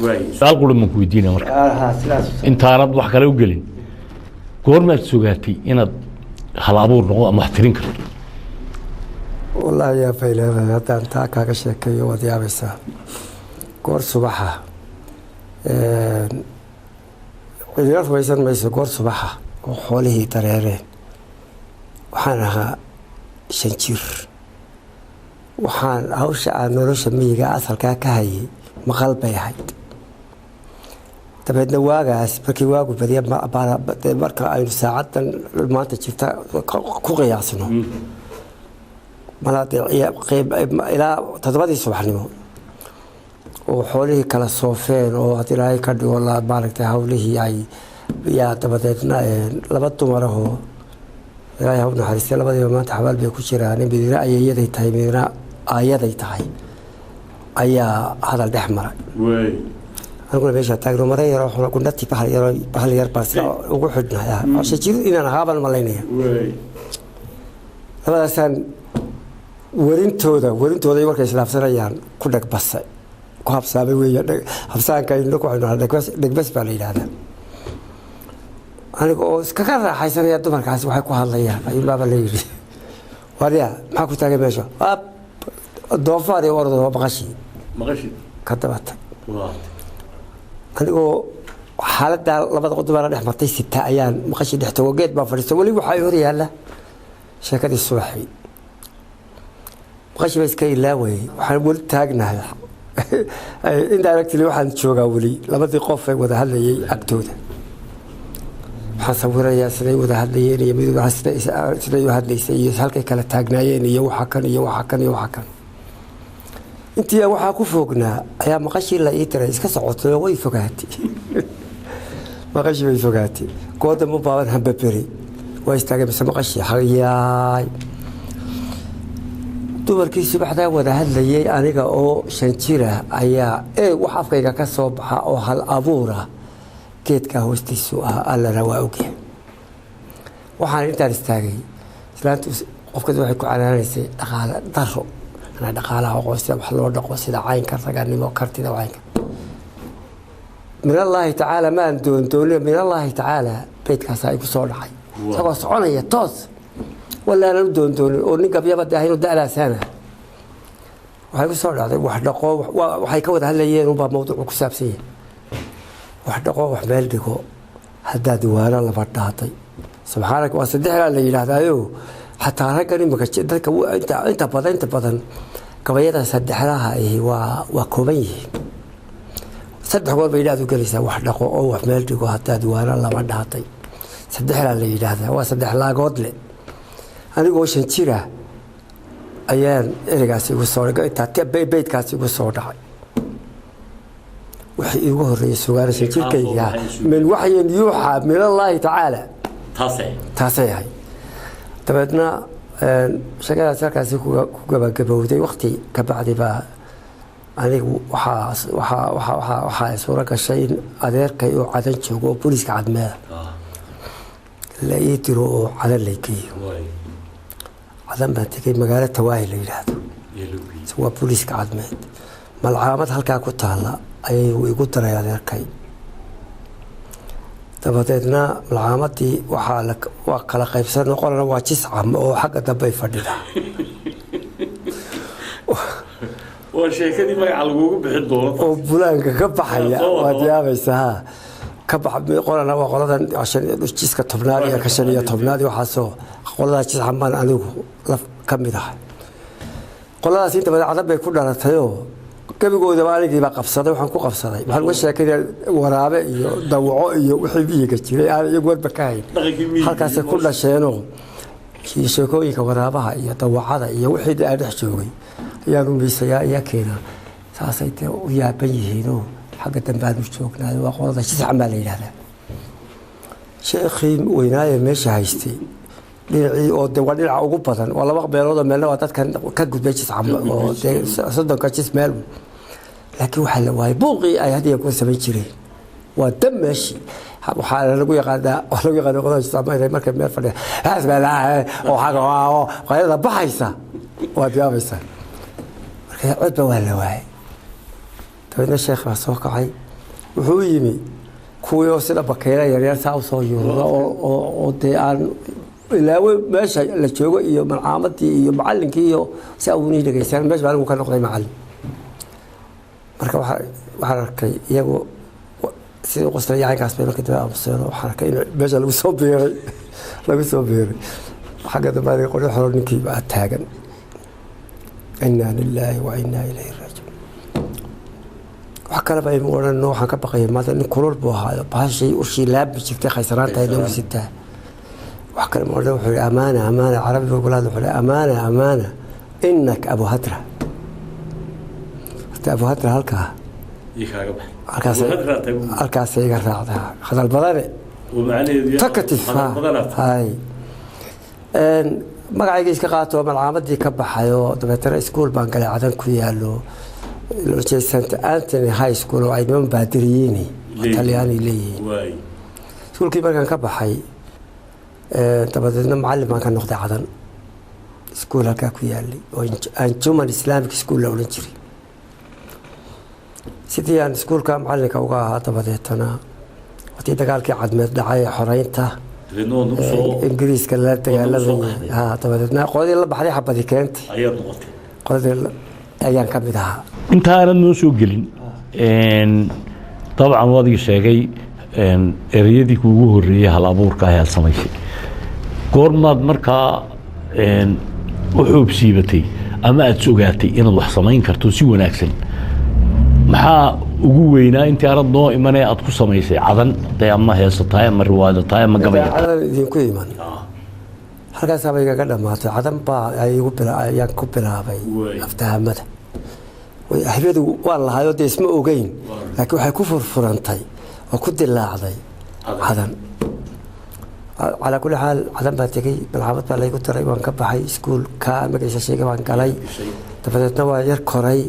سؤال قول من كويدينا مرة أنت عرض واحد كلام قلين قرنا سجاتي أنا هالعبور نوع محترين كله والله يا فيلا هذا أنت كاكشة كي ودي عبسة قر صباحا قدرت ويسن ما يسقر صباحا وحوله تريرين وحنها شنشير وحن هوش نورش ميجا أصل كهي مقلب يحيد تبعد نواجس بكي واجو بدي مركا أي ساعات ما تشوفها كوغياسنو ملاذ قيب إلى تضبطي الصبح اليوم وحوله كلا صوفين وهتلاقي كذي والله بارك تهوله أي يا تبعتنا لبضت مرة لا يهون حريص لبض يوم تحول بيكوشيراني بدنا أي يدي تاي بدنا أيدي تاي أي هذا الأحمر أنا أقول بيش تاجر مرة يروح كنا تبى بحال يربص وقحدنا يا عشان كذي إن أنا هابل ملاينية هذا سن ورين تودا يورك إسلام سريان كلك بس كهب سامي ويا حفصان كاين لك وعنا لك بس بالي هذا أنا أقول كذا حيسن يا دمر كاس وحكوا هالليا أيوة بابا ليلي واريا ما كنت أجي بيشوا الضوافر ورد مغشي كتبت أنا أقول حالة لبض قدوة أنا حمرتي 6 أيام مغشي دحته وجيت بفرست ولي وحيوري هلا شكل الصباحي مغشي بس كي لا وي وحنقول تاجنا إنت عرفت لي واحد شو قولي لبض قفة وده هلا أكتوده حصور يا سني وده هلا يميل سني وهذا يسيس هلك كلا تاجنا يوحكن أنت يا وحكوا فوقنا يا مغشي لا يترى إسكا صعود وي فوقاتي مغشي وي فوقاتي قد مو باور هم ببري ويستاجي بس مغشي حياي dumarkii subaxda wada hadlayay aniga oo shanjira ayaa waxafkayga ka soo baxa oo hal abuura geedka hoostiisu ah alla rawaaqay waxaan intaan istaagay islaantu qofka waxay ku canaanaysay dhaqaale daro ana dhaqaalaha qoyska wax loo dhaqo sida caynka raganimo kartida caynka min Allah ta'ala ma doontoole min Allah ta'ala beedkaas ay ku soo dhacay sabab soconaya toos ولا أنا دون ونقى بيابا داهين ودالا سنة وهاي صار هذا واحد دقوا وهاي كود هالليين وبا موضوع كسابسية واحد دقوا وحمل دقوا هدا دوارا لفتحتي سبحانك وصدق على الليل هذا يو حتى هرقني مكش ذلك أنت بدن كبيرة صدق لها إيه وكوبيه صدق هو بيلاد وجلسة واحد دقوا وحمل دقوا هدا دوارا لفتحتي صدق على الليل هذا وصدق لا قدله أنا أقول شنشيرة أيام إرجاسي وصورة قلت بيتكاسي وصورة وحي يقول الرئيس وقال شنشير كي من وحي يوحى من الله تعالى تصيح تبعنا شكلها سركاسي كبودي وقتي كبعد بقى أنا وحا صورة كشيء أدير كي عدن شوقو بوليس قاعد ما لقيت رو على الليكي عدم بنتكي مقالة تواهي ليلادو سوى بوليس كعدمات مالعامات هالكا كنت هلا أي ويقول ترى يا ذاكي تبتدنا العامات دي وحالك وقلا قيبسان وقلنا واجس عم أو حق دبي فردنا والشيء دي ما يعلقوه بحدوه وبلانك كبحية وديابيسها كبح قلنا وقلنا عشان جيسك تبنادي كشرية تبنادي وحاسو قلنا جيس عمان أنوه لف كم ده قلنا سنت بدأ عذاب بيكون على تيو كم يقول زماني دي بقى قفصة وحنكو قفصة بحال وش كده ورابع ضوعه وحبيه كتير يعني يقول بكاين هالكاس كل شيء نو يشوكوي كورابها يضوع هذا يوحد أرح شوي يا نبي يا كينا ساسيته ويا بيهينو حق تنباد مشتوكنا وقلنا شيء عمالي هذا شيخي ويناي مش هايستي دينعي oo de wadil ugu badan wala wax beerood meel waa dadkan ka gudbay jis camal oo sadon ka jis meel laakiin waxa la waayay buuqi ay hadiya ku sameey jireen waa dameeshi waxa lagu yaqaan qodob sameeyay markay meel fadhiya hasbaa oo xaga oo qayda baxaysa waa diyaabaysa markay codba waa la waayay tabna sheekh soo kacay wuxuu yimi kuwii oo sida bakeera yaryar saa u soo yuurada oo dee aan ilaawe meesha la joogo iyo malcaamadii iyo macallinkii iyo si awni dhageysan meesha baan ka noqday macallin marka waxaan arkay iyagu sida qoslayaalkaas bay markii dambe aamuseen waxaan arkay in meesha lagu soo beeray xagga dambe qorax hore ninkii baa taagan inna lillahi wa inna ilayhi raaji'uun wax kale bay moodan waxaan ka baqay maanta nin kulul buu ahaa baashay u shiilaab jirtay khaysaraanta ay nagu sitaa wax kale moodan wuxuu amaana carabiga golaad wuxuu amaana innak abu hatra abu hatra halkaas iga raacdaa hadal badane takatif hay magacayga iska qaato malcaamadii ka baxayo dabeetana iskuul baan galay cadan ku yaalo St. Anthony High School oo ay niman baadiriyiin Talyaani leeyihiin iskuulkii markaan ka baxay dabadeedna macallin baan ka noqday cadan iskuul halkaa ku yaalay oo Anjuman Islamic School la odhan jiray sidii aan iskuulka macallinka uga ahaa dabadeetana waqtii dagaalkii cadmeed dhacay xoreynta ingiriiska la dagaalamay dabadeedna qoladii la baxday xabadii keentay ayaad noqotay qoladii ayaan ka mid ahaa inta aanad noo soo gelin dabcan waad sheegay ereyadii kuugu horreeyay hal abuurka ayaad samaysay goormaad markaa u xuubsiibatay ama aad sugaatay inaad wax samayn karto si wanaagsan maxaa ugu weynaa intii arad noo imanay aad ku samaysay cadan day ama heeso tahay ama riwaayado tahay ama gabay cadan idinku iman halkaas bay iga dhamaatay cadan baa ayaan ku bilaabay aftahamada way ahbadu waa lahayo de isma ogeyn laakiin waxay ku furfurantay oo ku dilaacday cadan على كل حال عدم باتجي بالعمد بالله يقول ترى وان كبحي سكول كان مجلس الشيء وان قالي تفتنا وير كوري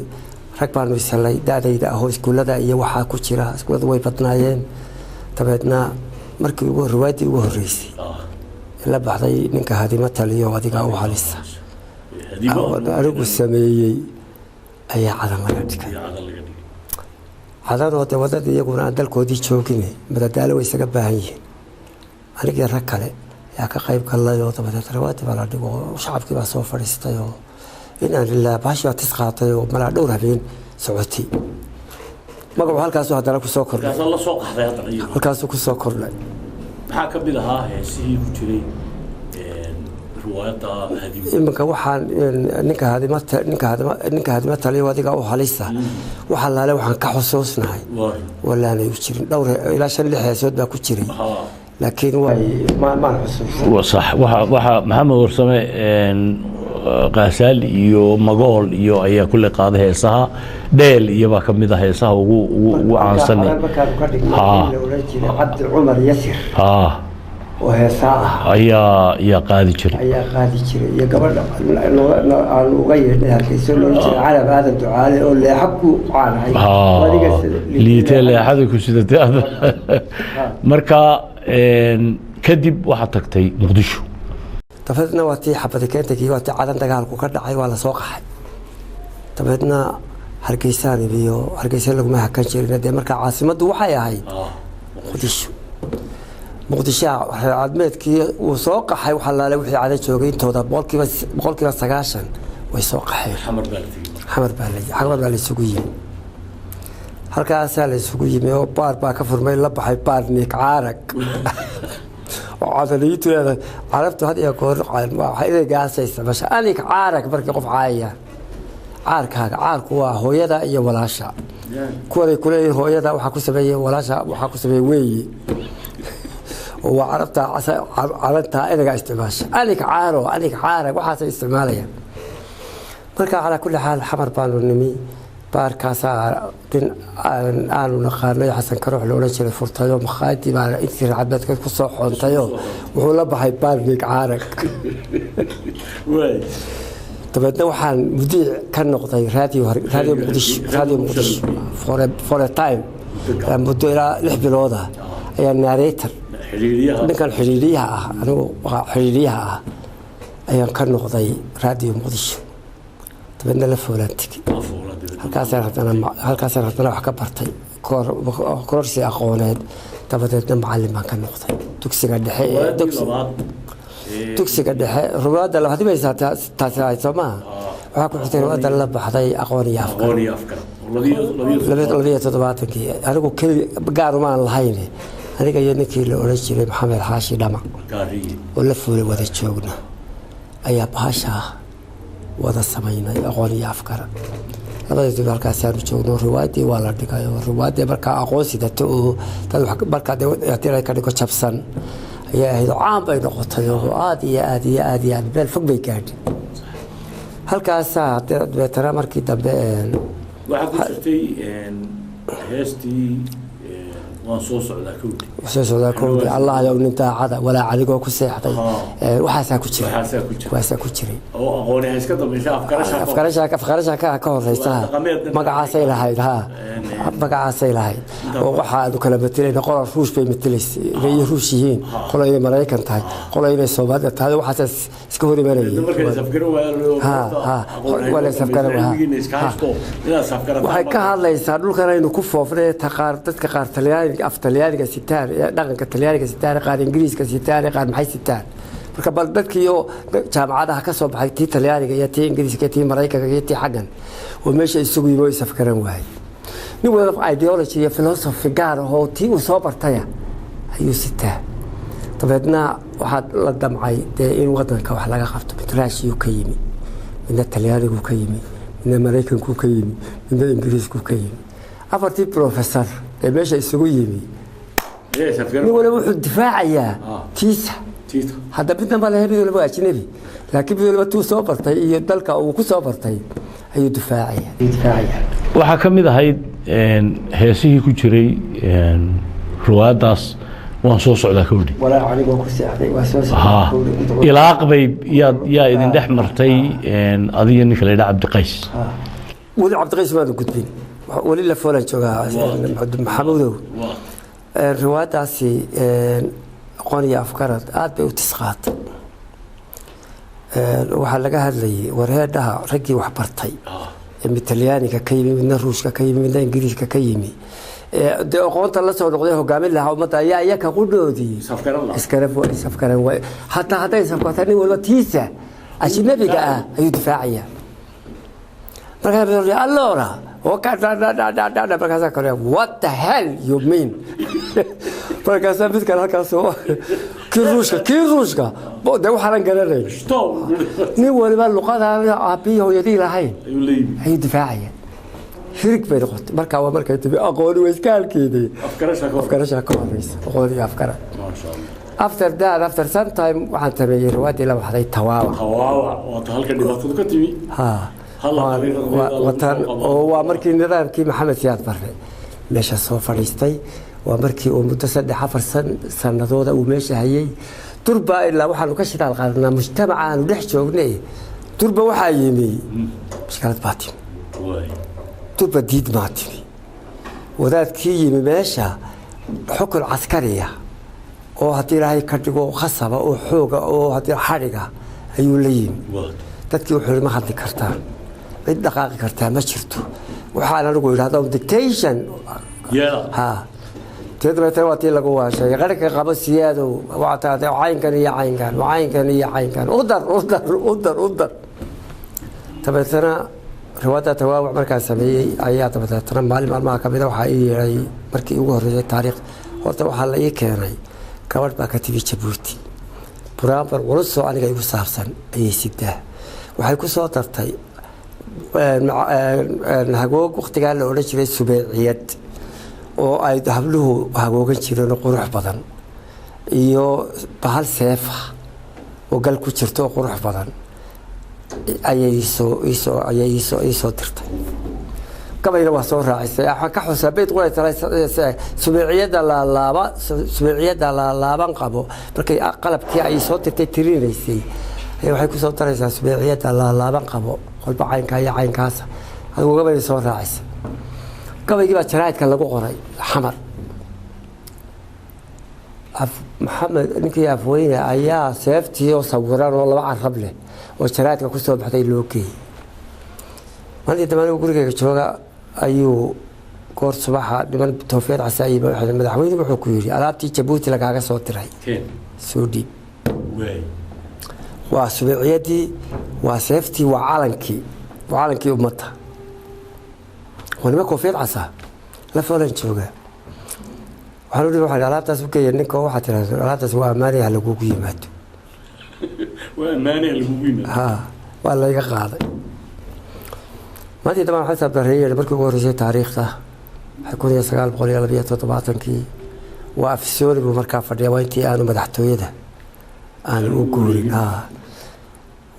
ركبان ويسلي دا هو سكول دا إيه وحا كوتشرا سكول دا ويبطناين تفتنا مركب روايتي وهريسي إلا بعدي نك هذه مثلية وهذه قاو حالسة أرجو السمية أي عدم لقدك عدم وتودد يكون عند الكودي تشوكيني بدأ ويسقى بهاي أنا ركله يا كقيب كلا يو تبدأ ترواتي ولا دقو شعب كي بسوف فرستيو إن الله باشا تسقطيو ملا دورها بين سعودي ما قبل هالكاسو هذا لك سكر كاس الله سوق هذا طريق هالكاسو كسكر لا حاكم بلها سي كتير رواية هذه إما كوحان نك هذه ما تلي وادي قاو حليسة وحلا له وحن كحسوسنا ولا أنا يشتري دور إلى شن اللي حيسود بكتيري لكن ما نحسوس وصح وح محمد ورسمة قاسال يو مقول يو أي كل قاضي هيسها ديل يبقى كم ده هيسها وعنصني عبد عمر يسر وهي ساعة يا قاضي شري يا قبل نغير لها كيسون على هذا الدعاء اللي حكوا عنها اللي تلا حدك وسيدتي هذا مركا كدب وحطكتي مقدشو تفتنا واتي حبتي كنتي واتي عدن دغالكو كدحاي ولا سو قحay تفتنا hargeysaan iyo hargeysa lagu ma hakan jirin de marka caasimadu waxay ahayd muqdisho cadmeedkii uu soo qaxay waxa la wixii caada joogay intooda boqolkiiba 90 way soo qaxay xamar baa la isugu yimi halkaas la isugu yimi oo baar baa ka furmay la baxay baar niik caarag oo cadaliitu carabtu had iyo goor waxay gaasaysa basha anik caarag markii qof caaya caarku waa hooyada iyo walaasha kuway kulay hooyada waxa ku sameeyay walaasha waxa ku sameeyay weeyi oo carabta carabta inaga isticmaasha anik caarag waxa isticmaalaya marka ala kulli xaal xamar baan nimi باركاسا أنا نقارن حسن كروح لولاش الفرطيو مخاطي مع إنتي عبدك كوسو حنطيو ولا بحي بارك عارك طب نوحان مدير كان نقطة راديو مقدش فور تايم مدير لحب الوضع يعني ناريتر كان حريريها أنا حريريها أيام كان نقطة راديو مقدش طب لفولانتك halkaas aan hadana wax ka bartay kororsi aqooneed dabadeedna macallin baan ka noqday dugsiga dhexe dugsiga dhexe ruwaadda la hadbaysaa taasi hayso maaha waxaa ku xigtay ruwaadda la baxday aqoon iyo afkar 27 anigu keli gaar uma aan lahayn aniga iyo ninkii la oran jiray maxamed xaashi dhamac oo la fuulay wada joogna ayaa bahasha wada samaynay aqoon iyo afkar labadii halkaas aanu joogno riwaayadii waa la dhigay riwaayadii markaa aqoon sidato oo dad markaa ay ka dhigo jabsan ayaa ahayd caan bay noqotay oo aad meel fog bay gaadhay halkaas beetana markii dambe waxaa ku jirtay heestii waan soo socdaa kowdii allah yow nin daacada walaa cadigoo ku seexday waxaasaa ku jiray oo aqoonyaha iska dambeysay afkarasha ka horeysa magacaasay lahayd oo waxaanu kala matalayna qola ruush bay matalaysay inay ruush yihiin qola inay maraykan tahay qola inay soomaaliya tahay waxaas iska hor imanayay waxay ka hadlaysaa dhulkan aynu ku foofnay dadka qaar talyaaniga sitaan dhaqanka talyaaniga sitaan qaar ingiriiska sitaan qaar maxay sitaan marka bal dadkiiyo jaamacadaha ka soo baxay tii talyaaniga iyo tii ingiriiska tii maraykanka iyo tii xaggan oo meesha isugu yimo isafkaran waayay nin wada ideology iyo philosophy gaar ah oo tii uu soo bartaya ayuu sitaa dabeedna waxaa la damcay dee in wadanka wax laga qabto mid raashiyuu ka yimi midna talyaanigu ka yimi midna maraykanku ka yimi midna ingiriisku ka yimi afartii professor ee meesha isugu yimi nin waliba wuxuu difaacayaa tiisa hadda midna ma lahe mid waliba ajnabi laakiin mid waliba tuu soo bartay iyo dalka uu ku soo bartay ayuu difaacaya waxaa ka mid ahayd heesihii ku jiray ruwaadaas waan soo socdaa kowdhi walaa anigoo ku seexday waa soo socdaa ilaaq bay yaa idin dhex martay adiga ninka la yidhaha cabdiqays weli cabdiqays maanu gudbin weli la foolan joogaa maxamudow riwaayadaasi aqoon iyo afkarad aad bay u tisqaatay waxaa laga hadlayay warheedhaha raggii wax bartay mid talyaaniga ka yimi midna ruushka ka yimi midna ingiriiska ka yimi dee aqoonta la soo noqday hogaamin lahaa ummadda ayaa iyaka qudhoodii isafkaran waay hataa hadday safkata nin walba tiisa ajnabiga ah ayuu difaacaya markaa allora markaasaa kale what the hell you mean markaasaa mid kale halkaas kii ruushka dee waxaanan garanayn nin waliba luqadaa aabbiyi hooyadii lahayn ayuu difaacaya hirig bay noqotay markaa waa markay timi aqooni waa iska halkeeday afkarashaa ka horeysa aqooni iyo afkara after some time waxaan sameeyey riwaayadii la baxday tawaaba halka dhibaatadu ka timi oo waa markii nidaamkii maxamed siyaad barre meesha soo fadhiistay waa markii uu muddo 3-4 sanadooda uu meesha hayay durba ilaa waxaanu ka shidaal qaadanaa mujtamaca aanu dhex joognay durba waxaa yimi mushkilad baa timi durba diid maa timi wadaadkii yimi meesha xukun caskariya oo haddii ilaahay ka dhigo khasaba oo xooga oo haddii xadhiga ayuu la yimi dadkii wuxuu ma hadli kartaa cid dhaqaaqi kartaa ma jirto waxaan anigu yidhahdaa dictation تدري وقتي لقوا شيء غيرك قبل سيادة وعطاء عين كان هي عين كان وعين كان هي عين كان أقدر تبتنا رواية تواوع مركز سمي آيات تبتنا معلم ما كبيرة وحقيقي مركي يوهر التاريخ وقت وحلا يكيري كبرت بكتيبي جبوتي برامبر ورسوا أنا جايب صارسن أي سيدة وحيكون صوترتي هجوج وقت قال له رجل السباعيات oo ay habluhu hagoogan jireen qurux badan iyo bahal seef oo gal ku jirto qurux badan ayay soo dirtay kabayna waa soo raacisay waxa ka xusabeed qolay subeeciyada la laaban qabo markay qalabkii ay soo dirtay tirinaysay waxay ku soo daraysaa subeeciyada la laaban qabo qolba caynka iyo caynkaas adigu kabayna soo raacisay قبل بقى شرايطك اللي قرأي حمر محمد نكي أفوينا أيها سيفتي وصوران والله ما عرف له وشرايطك كسب بحتى اللوكي ما أنت تمانو يقولك شو أيو goor subaxa niman toofeed casaayiba waxay madaxweyne wuxuu ku yiri alaabtii Jabuuti lagaaga soo diray soo dhiib waa subaxiyadii waa seeftii waa calankii ummadda ونما كوفيد عصا لا فلان جوجا وحلو لي واحد على تاس وكي نينكو واحد على تاس واماني على جوجي مات واماني على جوجي مات ها والله يقاضي ما تي طبعا حسب الرهيه بركو ورجي تاريخه حيكون يا سقال بقول يلا بيت طبعتنكي وافسوري بمركا فديا وانتي انا مدحتويده انا وقولي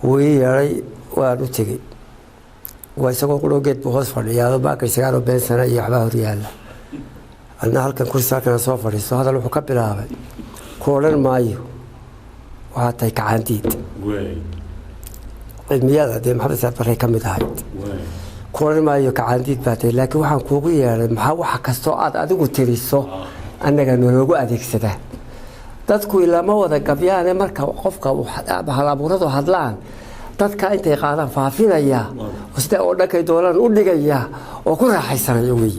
ويري وانو تجي ويسقون كل وقت بخص فرديا باكر سيارة بين سنة يحبه ريال أنا هالكن كل ساكن صوفري سو هذا لو حكب لها كولن مايو وهذا يكعنديد المياه ده محبس سافر كم دهايد كولن مايو كعنديد بعد لكن وحن كوجي يعني محاو حكستو أدو تريسو أنا كانوا لوجو أديك سده تذكر إلا ما هو ذا كبيان مركب قفقة بهالابورات وهدلان dadka intay qaadaan faafinaya wasta oo dhakay doolan u dhigaya oo ku raaxaysanaya weey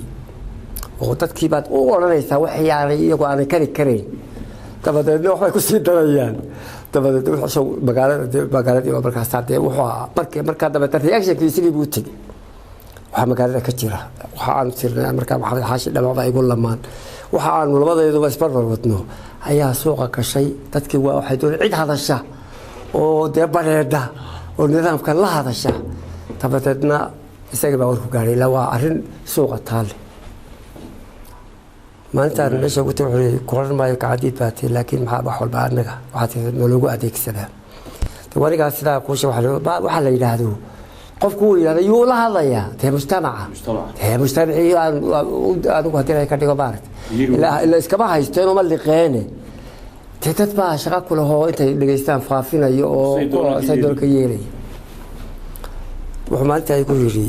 oo dadkii baad u oranaysaa wax yaaray iyagu aan kari kareyn tabadeedna waxay ku sii darayaan tabadeed wuxuu magaaladii oo markaas taadee wuxuu markaa dabada reaction-kiisii buu tagay waxa magaalada ka jira waxa aan tirnaa markaa maxamed xaashi dhamada ay gu lamaan waxa aan labadeeduba isbarbar wadno ayaa suuqa gashay dadkii waa waxay doonayaan cid hadasha oo dee bareeda oo nidaamka la hadasha tabadeedna isaga baa warku gaaray la waa arin suuqa taal maalintaan meesha ku taxay koran maayo kacadiid baatay laakiin maxaa wax walba anaga waxa lagu adeegsadaa wariga sidaa ku soo waxa la yiraahdo qofku uu yiraahdo yuu la hadlayaa tee mujtamaci aan ugu hadii ay ka dhigo baarad ila iskaba haysteen oo ma liqeene تتبع شغال كله هو أنت لقيستان فافينا سيدور كييري وحمانت يقول لي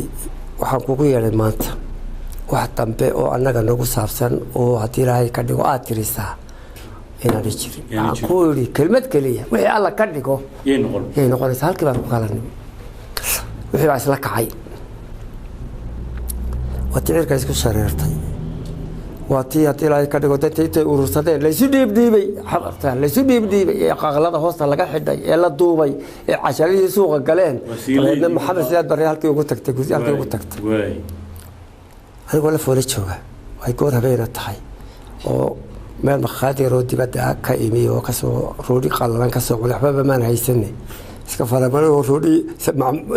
وحكوكي يعني مانت واحد تنبه أو أنا كان نقول سافسن أو هتيراي كديو آتريسا هنا ريشري أقول لي كلمة كلية وهي الله كديو ينقول سهل كبار بقالني وهي بس لك عين وتعير كيسكو شريرتي واتي هتيراي كديو تتي ورصدين ليش ديبي حضرتها ليش ديبي قاغلada hoosta laga xidhay ee la duubay ee casharadii suuqa galeen leedna maxamed siyaad bari halkii ugu tagtay way anigu la foolay jooga way goor habeena tahay oo meel maqaadir oo dibadda ka imi oo kasoo roodi qallalan kasoo waxba ma haysanay iska faraman oo roodi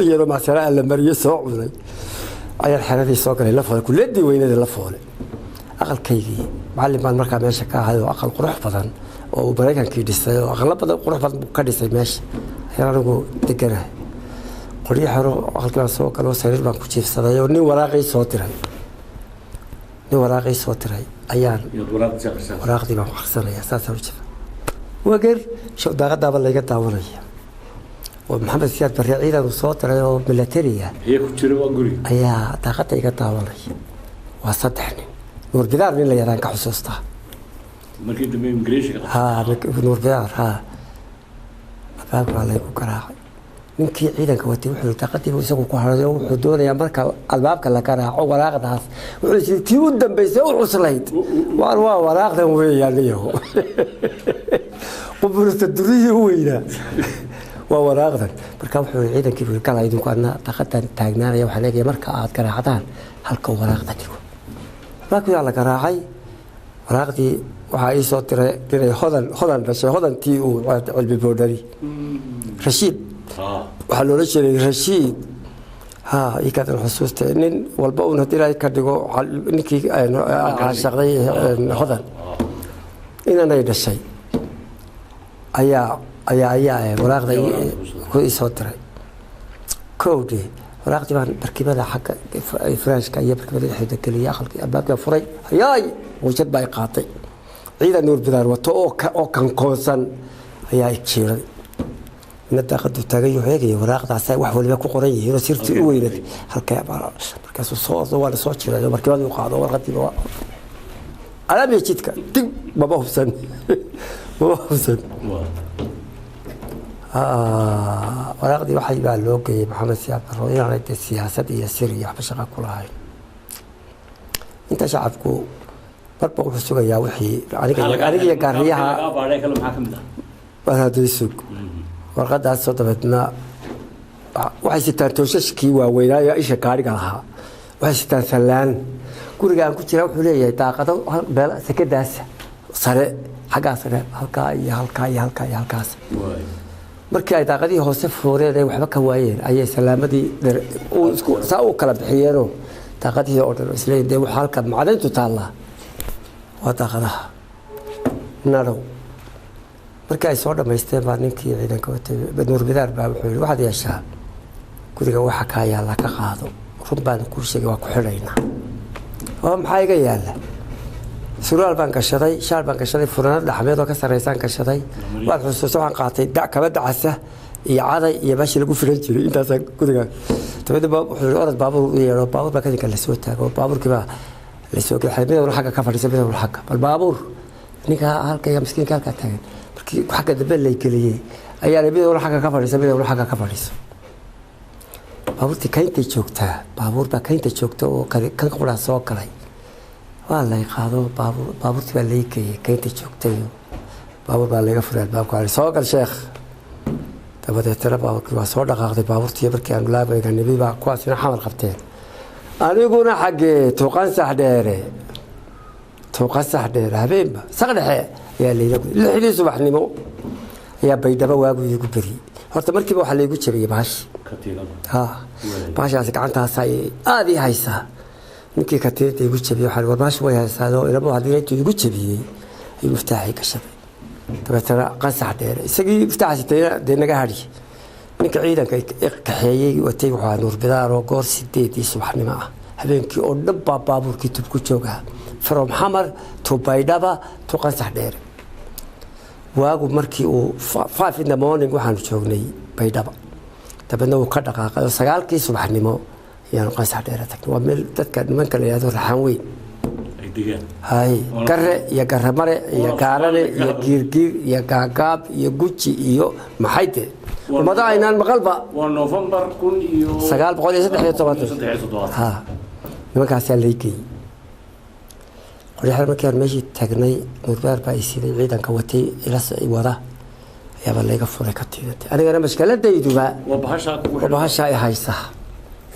iyada ma sara la mariyo soo cunay ayaan xaradii soo galay la foolay kulladii weynada la foolay aqalkaygii macallin baan markaa meesha ka ahay oo aqal qurux badan oo Mareykankii dhisay oo aqal badan qurux badan ka dhisay meesha ayaan anigu deganahay qoriyo xaro aqalkaas soo galo sariir baan ku jiifsaday oo nin waraaqay soo tiray ayaan waraaqdii baan akhrisanaya saasaan u jiifay wagar soo daaqadaaba laga daawanaya oo maxamed siyaad bari ciidan soo tiray oo militariga ku jira waa guri ayaa daaqada iga daawanaya waa saddex nin نور بدار من اللي يرانك حسوسته مركز دم إمغريشي نور بدار أباك عليك وكراعي من كي عيدك وتي وحول تقدم ويسوق كهرباء وحدود يا مركا الباب كلا كراع وراق داس وحول تيودن بيسوي عسليت وراق ده ويا ليه قبرت الدريه وينا وراق ده مركا وحول عيدك كيف كلا يدوك أنا تقدم تاجنا يا وحلاك يا مركا عاد كراعتان هلك وراق ده لكن على كراعي وراقتي waxaa soo tiray inay hodan dhashay hodantii uu cilmi boodari Rashid waxa loo jeeday Rashid ikada xusuusta nin walba uu hadii ka dhigo ninkii aan shaqay hodan inay dhashay ayaa waraaqda ku soo tiray koodi waraaqdii baan barkibada xagga Frenchka iyo barkibada xidda kaliya aqalkii abaabka furay ayay wajad bay qaatay ciidan nuur bidaar wato oo kan koonsan ayaa jiray inta qadu tagay waxay waraaqdaas wax waliba ku qoran yihiin sirtii u weynad halka markaas soo wada soo jiray markii uu qaado warqadii waa alaabay jidka dib baba hubsan waraaqdii waxay baa loo geeyay maxamed siyaad barro inay siyaasadda iyo sir iyo waxba shaqo ku lahayn inta shacabku marba wuxuu sugayaa wixii aniga iyo gaariyaha wadaadisug warqadaas soo dabeedna waxay sitaan toosashkii waaweynaayo isha gaariga lahaa waxay sitaan sallaan guriga aan ku jira wuxuu leeyahay daaqado beel sakadaas sare xaggaa sare halkaa iyo halkaa iyo halkaa iyo halkaas markii ay daaqadii hoose fooreen ay waxba ka waayeen ayay salaamadii saa u kala bixiyeenoo daaqadihii oo dhan isleeyihin dee waxaa halkan macdayntu taallaa waa daaqadaha nadhow markii ay soo dhammaysteen baa ninkii ciidanka watay nuur bidaar baa wuxuu yidhi waxaad yeeshaa guriga waxa kaa yaalla ka qaado run baan kuu sheegay waa ku xidhaynaa oo maxaa iga yaalla surwaal baan gashaday shaal baan gashaday furnaad dhaxmeed oo ka sarreysaan gashaday waad xusuusta waxaan qaatay kaba dacasa iyo caday iyo meeshii lagu filan jiray intaasaan guriga dabadda wuxuu yidhi orod baabuur u yeedho baabuur baa kadinka lasoo taago baabuurkii baa lasoo gelay midowna xagga ka fadhiisa midowna xagga bal baabuur ninka halka iyo miskiinka halkaa taagan markii xagga dambe lay geliyey ayaa midowna xagga ka fadhiisa midowna xagga ka fadhiisa baabuurtii kayntay joogtaa baabuur baa kaynta joogta oo kan qudhaa soo galay waa lay qaado baabuurtii baa lay geeyey kaynta joogtay baabuur baa layga furay albaabka soo gal sheekh dabadeetana baabuurkii waa soo dhaqaaqday baabuurtii markii aanu laabayga nibi baa kuwaasina xamal qabteen aniguna xaggee tuuqan sax dheere habeenba saq dhexe ayaa layla lixdii subaxnimo ayaa baydhabo waagu iigu beriyey horta markiiba waxaa laygu jabiyey baashi baashaasi gacantaasa aada ii haysaa ninkii katiinta igu jabiyey waxaa war baashi way haysaadoo ilamo haddii intuu igu jabiyey ayuu miftaaxii gashaday dabeetana qansax dheere isagii miftaaxaasi dee naga hadhi ninka ciidanka kaxeeyey watay wuxuu ahaa nuur bidaar oo goor 8 subaxnimo ah habeenkii oo dhan baa baabuurkii tub ku joogaa from xamar to baydhaba to qansax dheere waagu markii uu 5 in the morning waxaanu joognay baydhaba dabeedna wuu ka dhaqaaqay oo 9 subaxnimo ayaanu qansax dheere tagnay waa meel dadka nimanka la yidhahdo raxaan weyn hay garre iyo garramare iyo gaarane iyo giirgiir iyo gaagaab iyo guji iyo maxayde ummada aynaan maqalba waa November 1913 ha nimankaasaa laygeeyey qoryaxda markii aan meeshii tagnay nuurbaar baa isiday ciidanka watay ila wada ayaaba layga furay ka tiidatay anigana mashkaladayduba waa bahasha ay haysaa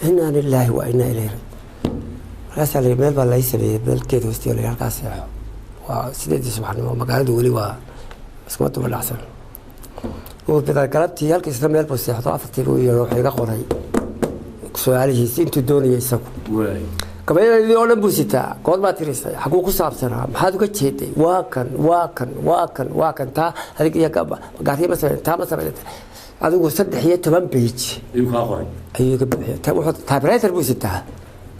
inaa lilaahi wa inaa ilayhi markaasaa layidhi meel baa lai sameeyey meelkeeda hoostiyo la halkaas seexo waa 8 subaxnimo magaaladu weli waa iskuma duba dhacsan nuur bidaar galabtii halkii isla meel buu seexdo 4 buu yeedho wuxuu iga qoray su-aalihiisi intuu doonayay isagu gabayadii oo dhan buu sitaa good baa tirisay xaguu ku saabsanaa maxaad uga jeeday waa kan taa adig iyo gaariye ma sameyn taa ma sameyn adigu 13 page ayuu ka qoray ayuu ka bixiyay wuxuu typewriter buu sitaa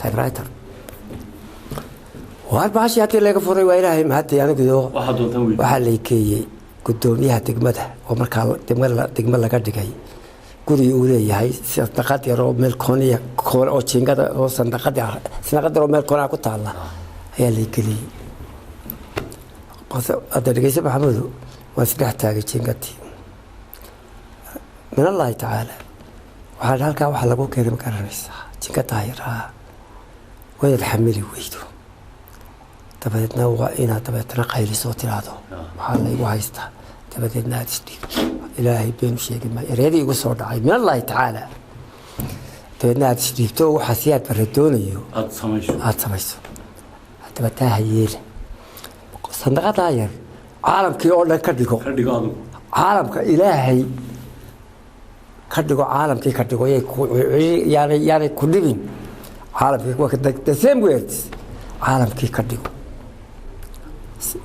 typewriter waa baashi hadii laga furay waa ilaahay mahadii anigu waxa doontan wiil waxa la keeyay gudoomiyaha degmada oo markaa degmo laga dhigay guri uu leeyahay sandaqad yar oo meel kooniya oo jingada oo sandaqad oo meel koona ku taala ayaa la geliyay qasa dhageysa maxamed waa saddex taagay jingati min Allah ta'ala waxa halka waxa lagu keenay magaranaysa jingada yaraha way xamili weydo dabadeedna waa inaad dabeetana qaylisoo tiraado waxaa laygu haystaa dabadeedna aad isdhiib ilaahay been sheegi ma ereedii igu soo dhacay min Allah ta'ala dabeedna aad isdhiibto waxa si aad baradoonayo aad samayso dabataa hayeel sandaqada yar caalamkii oo dhan ka dhigo caalamka ilaahay ka dhigo caalamkii ka dhigo yaani ku dhibin caalamkii waa the same words caalamkii ka dhigo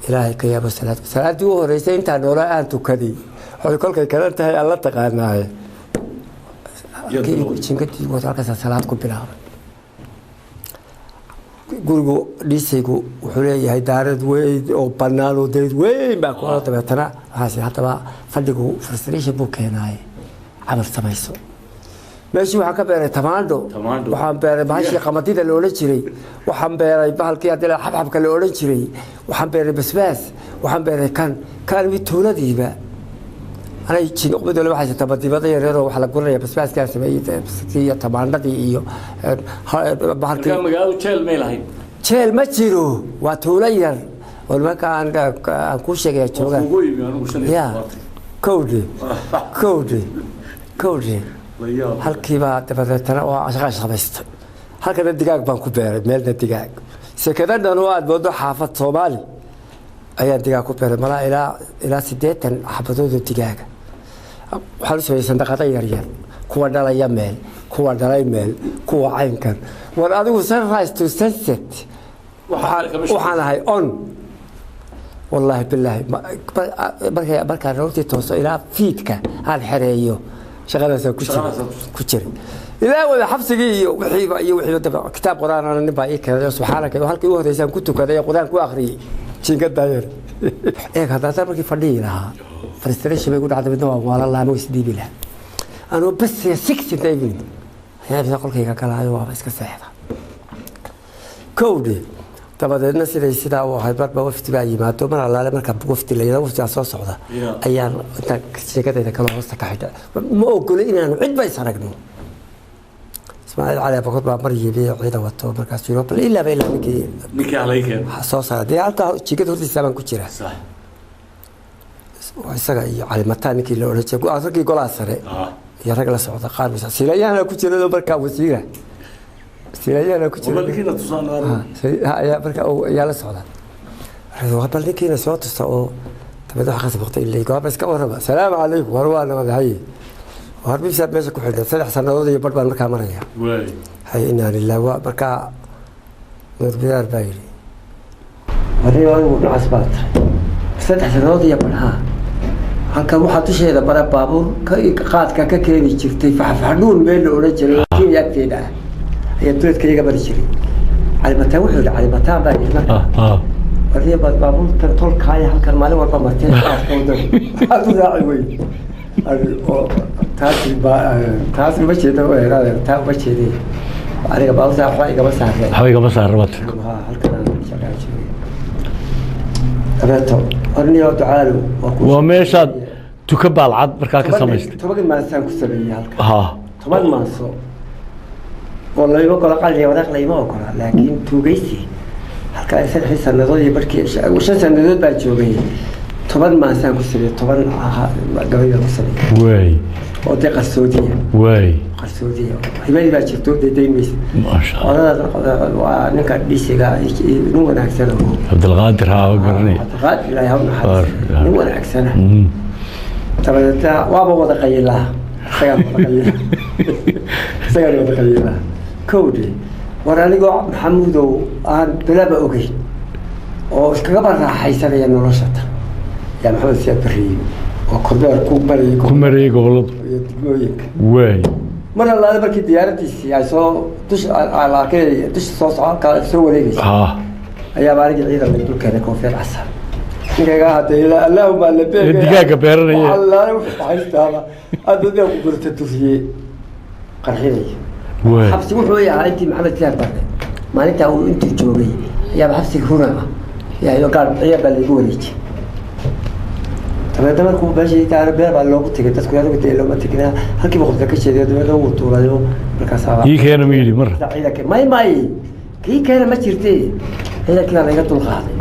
ilaahay ka yaabo salaadii u horeysay intaan noolaa aan tukaday waxay kolkay kala tahay alla taqaanaaye jinkadii halkaas salaad ku bilaabay gurigu dhisaygu wuxuu leeyahay daarad weyn oo bannaan oo deyd weyn baa ku dabeetana waxaasi haddaba fadhigu frustration buu keenaaye camal samayso meeshii waxaan ka beeray tamaandho waxaan beeray bahashii qamadida la odhan jiray waxaan beeray bahalkii haddii la xabxabka la odhan jiray waxaan beeray basbaas waxaan beeray kan tuuladiiba anay jinqbadu la waxay tabadibada yareero waxa la guranaya basbaaska sameeyay iyo tamaandhadii iyo bahalkii magaaladu jeel meel ahayd jeel ma jiro waa tuulo yar oo marka aan ku sheegay jooga ya kowdi halkiiba dabadeetana waa shaqaystay halkana digaag baan ku beeray meelna digaag sekadadan oo aad moodo xaafad Soomaali ayaan digaag ku beeray mala ilaa 80 xabadood digaaga waxaan soo yeesan daqada yar yar kuwa dhalaya meel kuwa dhalay meel kuwa caynkan war adigu sunrise to sunset waxaan ahay on والله بالله بركة روتي توصل إلى فيتك هذا حريو شغلة كتير إذا هو حفصي وحي كتاب قرآن أنا نبغى كذا سبحانك وهلك يوه إنسان كتب كذا قرآن كوا آخري شيء قد داير إيه هذا ترى كيف فردي لها فرستريش بيقول هذا بدنا والله ما يسدي بله أنا بس 6 دايفين هي بتقول كذا كلا أيوة بس كسيحة كودي dabadeedna sidaa oo haybarba wafti baa yimaado mar allaale marka wafti leeyahay wafti soo socda ayaan inta sheekadayda kala hoosta ka xidha ma ogolo inaan cid bay saragno Ismaaciil Cali Bakar baa mar yeelay ciidan wato markaas Yurub ilaa bay ninkii alayeen soo saaray halka jigada hortiisa baan ku jira sax isaga iyo Cali Mataan ninkii la oran jiray asagii golaha sare iyo rag la socda qaar bisa silayana ku jira marka wasiira سيريانا كنت وبالكينا تصانر يا بركة أو يا لسعودة هذا بالكينا صوت الصو تبدو حسب وقت اللي قال بس كوربا سلام عليكم وروانا ما هي وهربي بسبب ماشي كحدة سلح سنة وضي يبرد بالمركة مريا هاي إنا لله وبركة نور بيار بايري هذي وانا عصبات سلح سنة وضي يبرها halka waxa tusheeda bara baabuur qaadka ka keenay jirtay faxfaxnuun meel oo la jiray kiyaagteeda هي تريد كذا قبل شيء على متى وحول على متى بعد هذه بابون تطول كاية هم كان ماله وربما مرتين هذا راعي وين تاسي بشيء ده هذا تاسي بشيء ده عليك بابون حوالي قبل ساعة حوالي قبل ساعة ربط هل كان شغال شيء أبدا أرني وتعالوا وماشى تكبل العض بركاك سميست تبغى ما سان كسبية تبغى ما سو والله يبقى قال ورق لي ما أقرأ لكن توجيسي هالك إنسان حس إن ضوي بركي وش إنسان ضوي بتجوبي طبعا ما إنسان كسبي طبعا قبيلة كسبي وين وطيق السعودية وين السعودية هبالي بتشوف دي ميس ما شاء الله ونكر ديسيجا نوع أكثر عبد القادر ها وقرني عبد القادر لا يهم حد نوع أكثر طبعا وابو وضقي الله سير وضقي الله كودي ورانيقو محمودو aan bilaba ogay oo iskaga baraxaysanaya noloshada ya maxamed siyaad bariyo oo korbeer ku maray gobolada iyo degmooyinka way mar alla markii diyaaradiisii ay soo dush alaakay dush soo socodka soo wareegaysa ayaa baariga ciidan lagu dulkeenay koonfur casar ninka hadee Allahumma la beega digaaga beeranaya Allah wuxuu haystaaba adada ku gurta tufiyay qarxinay حبسي وحوي يا أنتي محمد كيان برد ما أنت أو أنت جوبي يا بحبسي هنا يا يقال يا بلغونيك طبعا ده كم بشيء تعرف بير بالله بتيجي تذكر هذا بتيجي لو ما تيجينا هكذا بقول لك شيء ده ده وطول هذا بركاسة هي كان ميلي مرة لا كي ماي هي كان ما تشرتي هي كان على قطع الخاطئ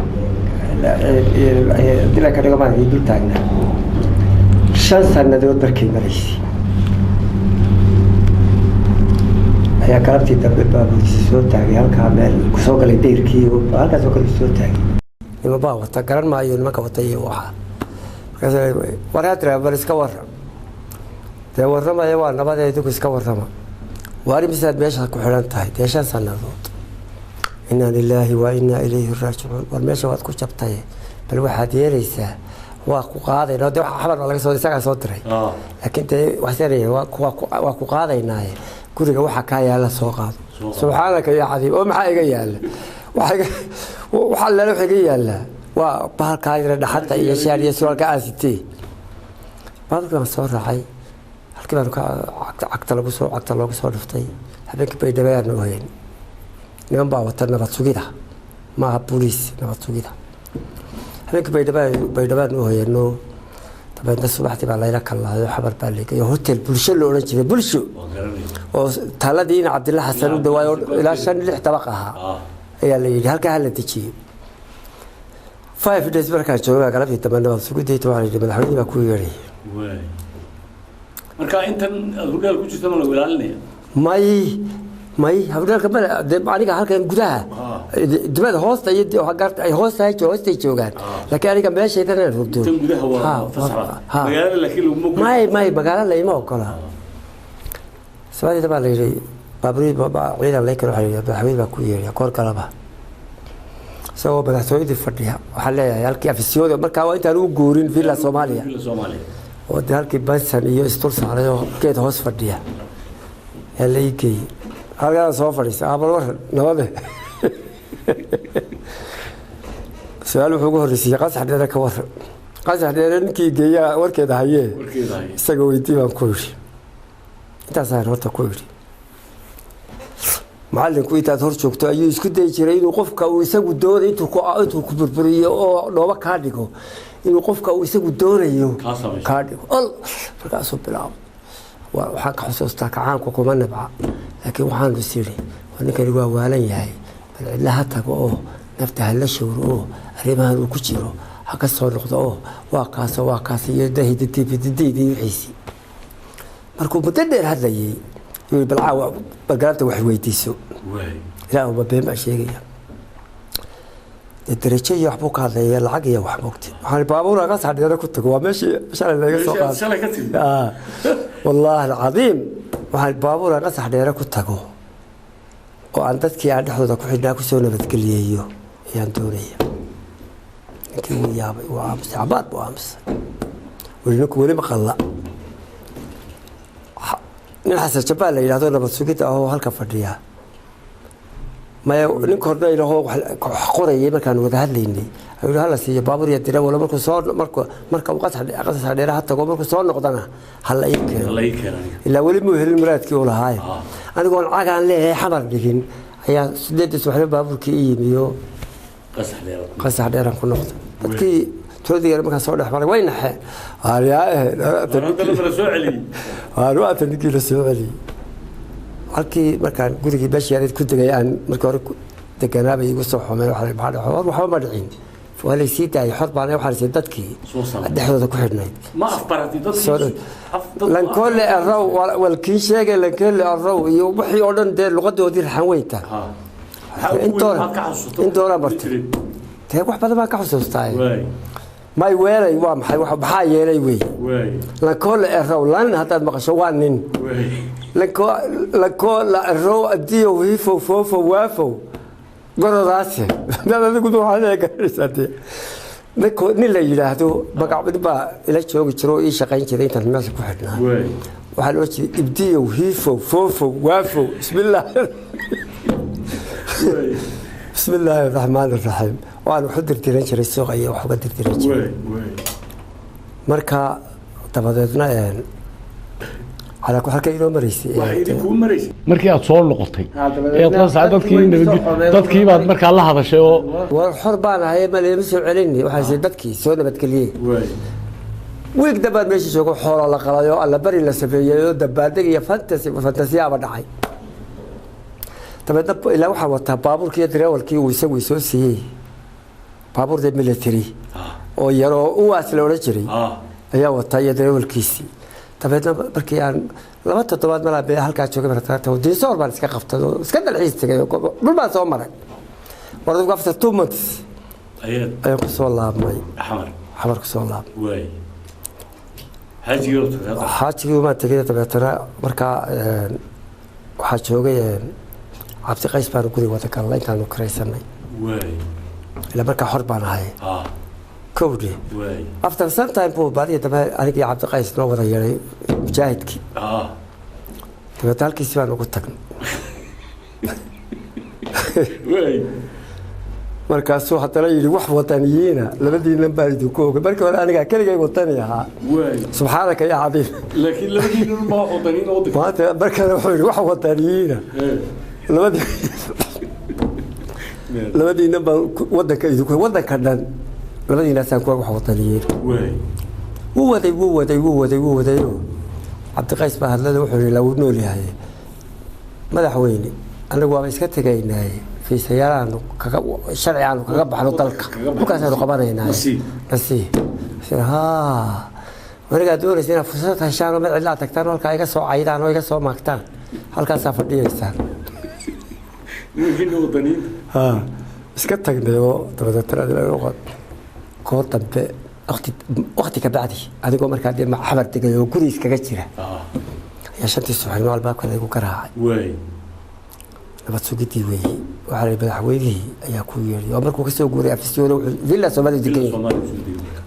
لا كده كمان يدل تاعنا شان سنة ده بركي مريسي يا كربتي تبقى بسيط تاعي هالك مال كسوق اللي ديركي وهالك سوق السوق تاعي لما باو تكرر ما يون ما كوتي وها كذا وراترا بريسكا ورا ده ورا ما يوا نبض يدوك اسكا ورا ما واري مساد بيش ku xiran tahay deeshan sanadood inna lillahi wa inna ilayhi raaji'un war meesha waad ku jabtay bal waxaad yeelaysaa waa ku qaadayna de waxa xabar laga soo isaga soo diray laakiin wax sareeyay waa ku qaadaynaa guriga waxa ka yaala soo qaado subxaanaka ya xadiib oo maxaa iga yaala waxa la iga yaala waa bahalka yar dhaxanta iyo shaariya su'aalka aasitay bahalka soo raacay halkii baan ka cagta lagu soo dhiftay habeenkii bay dhabayaan oo hayeen niman baa wata nabad sugida ma booliis nabad sugida habeenkii bay dhabayaan oo hayeen طبعا subaxdii baa layla kalaayo xabar baa leeyahay hotel bulsho loo oran jiray bulsho oo taladiina Cabdillah Xasan u dawaayo ilaa 5 6 dabaq aha ayaa la yidhi halkaa hala dejiyo 5 days markaan joogaa galabtii dambe sugudayta waxaa la yidhi madaxweyne baa ku yeedhay marka intan hurgaal ku jirta ma la ilaalinaya may hawdalka ma aniga halkan gudaha dibada hoosta iyo garta ay hoosta joogaan laakiin aniga meeshaydan aan rugdo tan gudaha waa fasaxa magaalada laakiin lagu may magaalada la ima ogola Soomaalida baa la yiri baabri ciidan leeyahay madaxweyne baa ku yeeray koor kalaba soo madaxtooyada fadhiya waxa leeyahay halkii afisiyada marka waa intaan u guurin villa Soomaaliya oo dalkii Bansan iyo istul saaray oo geed hoos fadhiya leeyahay halkaa soo fadhiisa abal war nabade su'aal wuxuu ugu horreysay qasax dheer ka war qasax dheer ninkii geeya warkeeda hayee isaga weydii baan ku yiri intaas aan horta ku yiri macallinku intaad hor joogto ayuu isku day jiray inuu qofka uu isagu doonayo intuu ku burburiyo oo dhooba ka dhigo inuu qofka uu isagu doonayo ka dhigo markaasuu bilaabo waxaan ka xusuustaa kacaanku kuma nabca laakiin waxaan rusiri ninkani waa waalan yahay bal cidlaha tago oo nafta hala shawro oo arrimahan uu ku jiro ha ka soo noqdo oo waa kaas iyo dahididii wixiisi markuu muddo dheer hadlayay yuu balcaa balgaraabta wax weydiiso ilaa uu been ma sheegaya darajo iyo wax buu ka hadlaya lacag iyo wax moogtay waxaan baabuur ka saadheera ku tago waa meeshii shalay laga soo qaaday والله العظيم waxaan baabuur ka saxdeera ku tago oo aan dadkii aan dhaxdooda ku xidhnaa ku soo nabadgeliyeeyo ayaan doonaya intii uu yaabay waa amsaabad waa amsa weli maqalla nin xasan jabal la yiraahdo nabad sugid oo halka fadhiya ma nin kordhay ilaaho wax qorayay markaan wada hadlaynay ayuu hala siiyo baabuur iyo dira wala marka uu qasax dheeraha tago markuu soo noqdana hala ii keeno ilaa wali muu helin muraadkii uu lahaay anigoo lacag aan leeyahay xamar dhigin ayaa sideedii subaxnimo baabuurkii ii yimiyo qasax dheeraan ku noqday dadkii toodiga markaan soo dhex maray way naxeen ninkii la soo celiyey halkii markaan gurigii beeshiyadeed ku degay aan markii hore deganaabay igu soo xumeen waxba ma dhicin waa la sii daayay xor baan waxaan sii dadkii dhexdooda ku xidhnayd ma afbarati dadkii lankoole arrow walkii sheegay lankoole arrow iyo wixii oo dhan dee luqadoodii raxan weynta intoona martay tee wax badan baan ka xusuustaa may weelay waa maxaa yeelay wey lankoole arrow lan haddaad maqasho waa nin lankoole arrow adiyo wiifo foofo waafo gorodaasi adigu waxaa leeyahay nin la yiraahdo magacbad baa ila joogi jiro ii shaqayn jiray intaan meesha ku xidhnaa waxaa loo jeeday ibdiyo hiifo foofo waafo bismillaahi raxmaani raxiim waan wax u dirdiran jiray suuqa iyo wax uga dirdiran jiray marka dabadeedna على كل حاجة إنه مريسي مركي أتصور نقطي يطلع dadkii baad markaa la hadashay oo والحربانة هي ما اللي مسؤول عليني وحاسين بدكي سوينا بدكليه ويك دبر ماشي شو حول الله قرايو الله بري الله سفيه دبادق يا فانتسي أبدا دحي طب إلا واحد وتبابور كي يدري والكي ويسوي سوسي بابور ده ميليتري أو يرو هو أصله رجري يا وتاي يدري والكيسي tabeedna markii aan laba toddobaad mala bee halka joogay martaata oo diisoor baan iska qabtado iska dalxiis tagay dhul baan soo maray waradu gafta 2 months ayaan ku soo laabmay xamar ku soo laabmay xaajigu ma tagay tabeetana marka waxa joogay cabdi qays baan guriga wada galnay intaan u karaysanay ila marka xor baan ahay كودي after some time بو بعدين تبع أنا كي عبد القيس نوغر يعني مجاهد كي تبع تالك يسوى نقول تكن مركزو حتى لا يلي وح وطنيين لبدي نبارد وكوك بركة أنا قاعد كل جاي وطنيها سبحانك يا عظيم لكن لبدي ما وطنيين وضك ما بركة وح وطنيين لبدي نبى ودك يدك ودك كذا labadii naasaan ku wax wadaniyeen wuu waday Cabdi Qays baa hadlada wuxuu yiri law nool yahay madaxweyne anagu waa iska tagaynaa في سيارة شرعي عنه كقبح له طلق وكاس هذا قبرنا نسي ها ورجع دور سنة فرصتها شانو ما لا تكتر ولا كايك سو عيدان ولا سو مكتان هل كان سافر ديستان ممكن وطني ها بس كنت تقدر ترى الوقت كنت وقتي كبعدي هذا قوم مركز مع حبرتك وكريس كجتيرة يا شنتي الصبح المال باكل يقول كراعي واي نبات سوقتي وي وعلى بالحويلي يا كويري عمرك كسو غوري افسيون فيلا سومالي دقيقة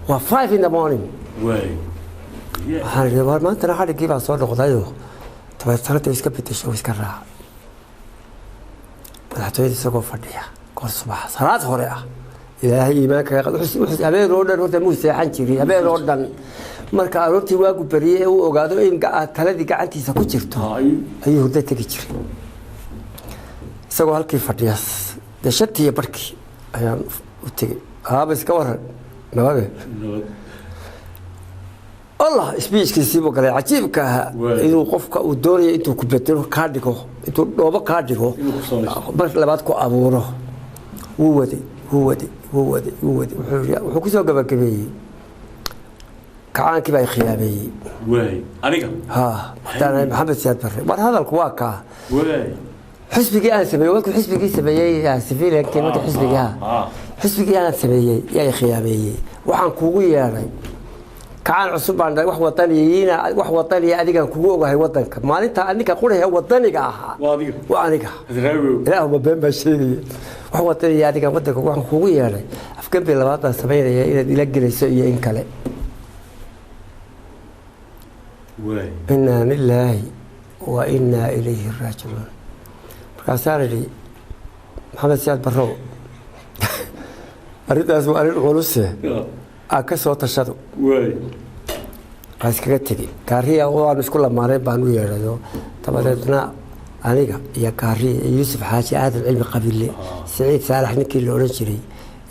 و 5 in the morning واي هذا ما انت راح تجيب صور لغدايو تبى ترى تسكب تشوف ايش كراع حتى تسوق فديها كل صباح صلاة هوريا إلهي ما كان habeen oo dhan horta muuse xan jiray habeen oo dhan marka aroortii waagu bariyay uu ogaado in taladii gacantiisa ku jirto ayuu hurda tagi jiray isagoo halkii fadhiyaas dashatiya barkii ayaan u tagay haaba iska waran nabaga Allah speechkiisii buu galay cajiibka inuu qofka uu doonayo intuu ku bedelo ka dhigo intuu dhoobo ka dhigo mar labaad ku abuuro wuu waday wuxuu ku soo gabagabeeyey kacaankii baa khiyaameeyey واي أنيقا hadaan maxamed siyaad barre war hadalku waa kaa واي xisbigii aan sameeyey wadku xisbigii sameeyey sifiilankii markii xisbigii aan sameeyey yaa khiyaameeyey waxaan kuugu yeeray kacaan cusub baan wax wadaniya adigan kugu ogahay wadanka maalinta aninka quraha wadaniga ahaa waa aniga ilaahu ma been baa sheegay wax wadaniya adigan wadanka waxaan kuugu yeeray afgambi labaad baan sameynaya inaad ila gelayso iyo in kale واي inna lillahi wa inna ilayhi raaji'uun markaasaan idhi maxamed siyaad barrow arrintaas waa arrin culuse aan ka soo tashado واي waan iskaga tegey gaariya oo aan isku lamaanay baan u yeedhayo dabadeedna aniga iyo gaariya iyo yuusuf xaaji aadan cilmi qabiille siciid saalax ninkii la odhan jiray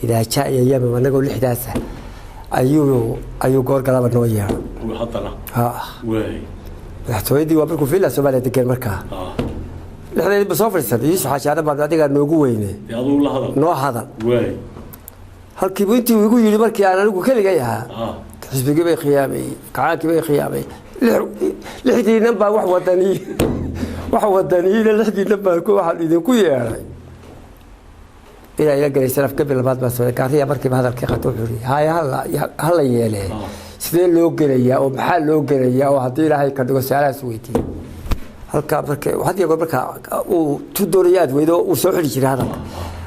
idaaja iyo yamam annagoo lixdaasa ayuu goorgalaba noo yeedhay وحطنا ha واي madaxtooyadii waa markuu villa soomaaliya degan markaa lixdeedii ba soo fadhiisatay yuusuf xaaji aadan baan adigaa noogu weyne يا ذو الله هذا noo hadal واي halkiibu intii uu igu yidhi markii aan anigu keligay ahaa xisbigii bay khiyaameeyey kacaankii bay khiyaamay lixdiinan baa wax wadaniina lixdiinan baa waxaan idinku yeedhay inaa ila gelaysan afgabi labaad baa samey gaariya markiiba hadalkii qato wuxuu yidhi haya hala yeelee sidee loo gelayaa oo maxaa loo gelayaa oo haddii ilaahay ka dhigo su-aalahaas weydiin halkaa marka had iyo goor marka uu tu doonayaad weydo uu soo xidhi jiray hadalka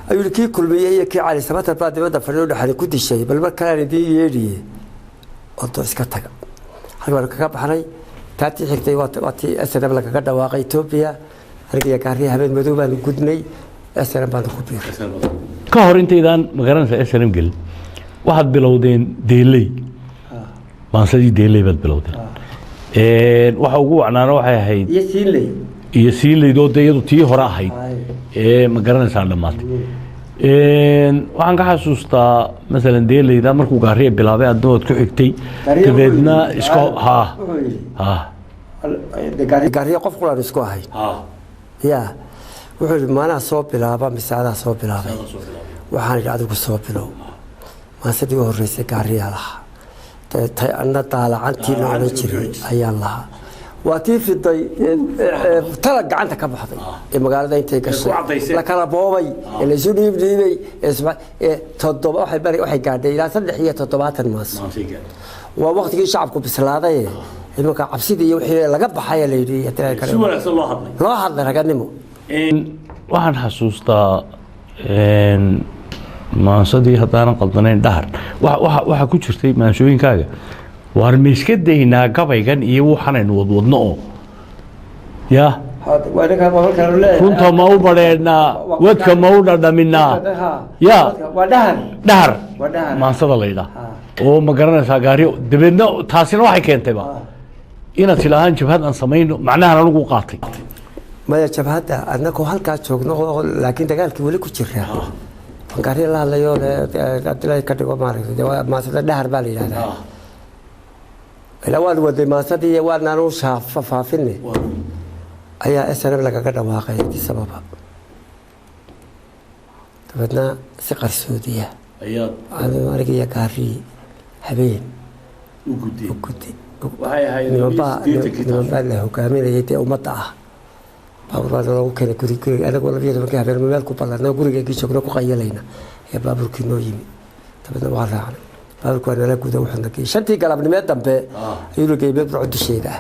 ayuu kii kulmiyey iyo kii cali samatar baa dibadda fadhiyo dhexda ku dishay bal mar kale idin yeedhiye oo iska taga halka baan kaga baxnay taatii xigtay waa tii SNM lagaga dhawaaqay Ethiopia aniga gaariya habeen madow baan gudnay SNM baan ku biiray ka hor intaydaan magaranaysa SNM gelin waxaad bilowdeen deelay maansadii deelay baad bilowdeen waxa ugu wacnaana waxay ahayd iyo siinley oo iyadu tii hore ahayd magaranaysaa dhamaatay waxaan ka xasuustaa مثلا deeleyda markuu gaariya bilaabay adnood ku xigtay dabeedna isku gaariya qof qulaan isku ahay ya wuxuu yidhi maanaa soo bilaaba mise adaa soo bilaabay waxaan idhi adigu soo bilow maasadii u horreysay gaariyaa lahaa anna daalacantii la odhan jiray ayaan lahaa waa tii fiday talag gacanta ka baxday ee magaalada intay gashay la kala boobay ee la isu dhiibay toddoba waxay gaadhay ilaa 73 maas waa waqtigii shacabku bislaaday imanka cabsidii iyo wixii laga baxay la yidhi si wanaagsan loo hadlay raganimo waxaan xasuustaa maansadii haddaanan qaldanayn dhahar waxa ku jirtay maansooyinkaaga waar ma iska daynaa gabaygan iyo waxaanaynu wadwadno oo ya runta ma u badheennaa wadka ma u dhadhaminaa ya dhahar maansada la yidhaah oo ma garanaysaa gaariyo dabeedna taasina waxay keentayba inaad silaahaan jabhad aan samayno macnahan anigu qaatay maya jabhadda annagoo halkaa joogno laakiin dagaalkii weli ku jiraa gaariya la hadlayo adilay ka dhigo maaragtay maasada dhahar baa la yidhahdaa ilaa waan waday maasadii waanaan u faafinay ayaa SNM lagaga dhawaaqay sababa dabeedna si qarsoodiya ayaad aniga iyo gaari habeen u gudday waxay ahayd nimanbaa la hogaaminayay dee ummadda ah baabuur baa loogu keenay guriga anagoo 12 habeen meel ku ballanay gurigeygii joogna ku qayalayna ee baabuurkii noo yimi dabeedna waa raacnay baabuurku waa nala guda wuxuu nagay shantii galabnimee dambe ayuu la geeyay burco dusheeda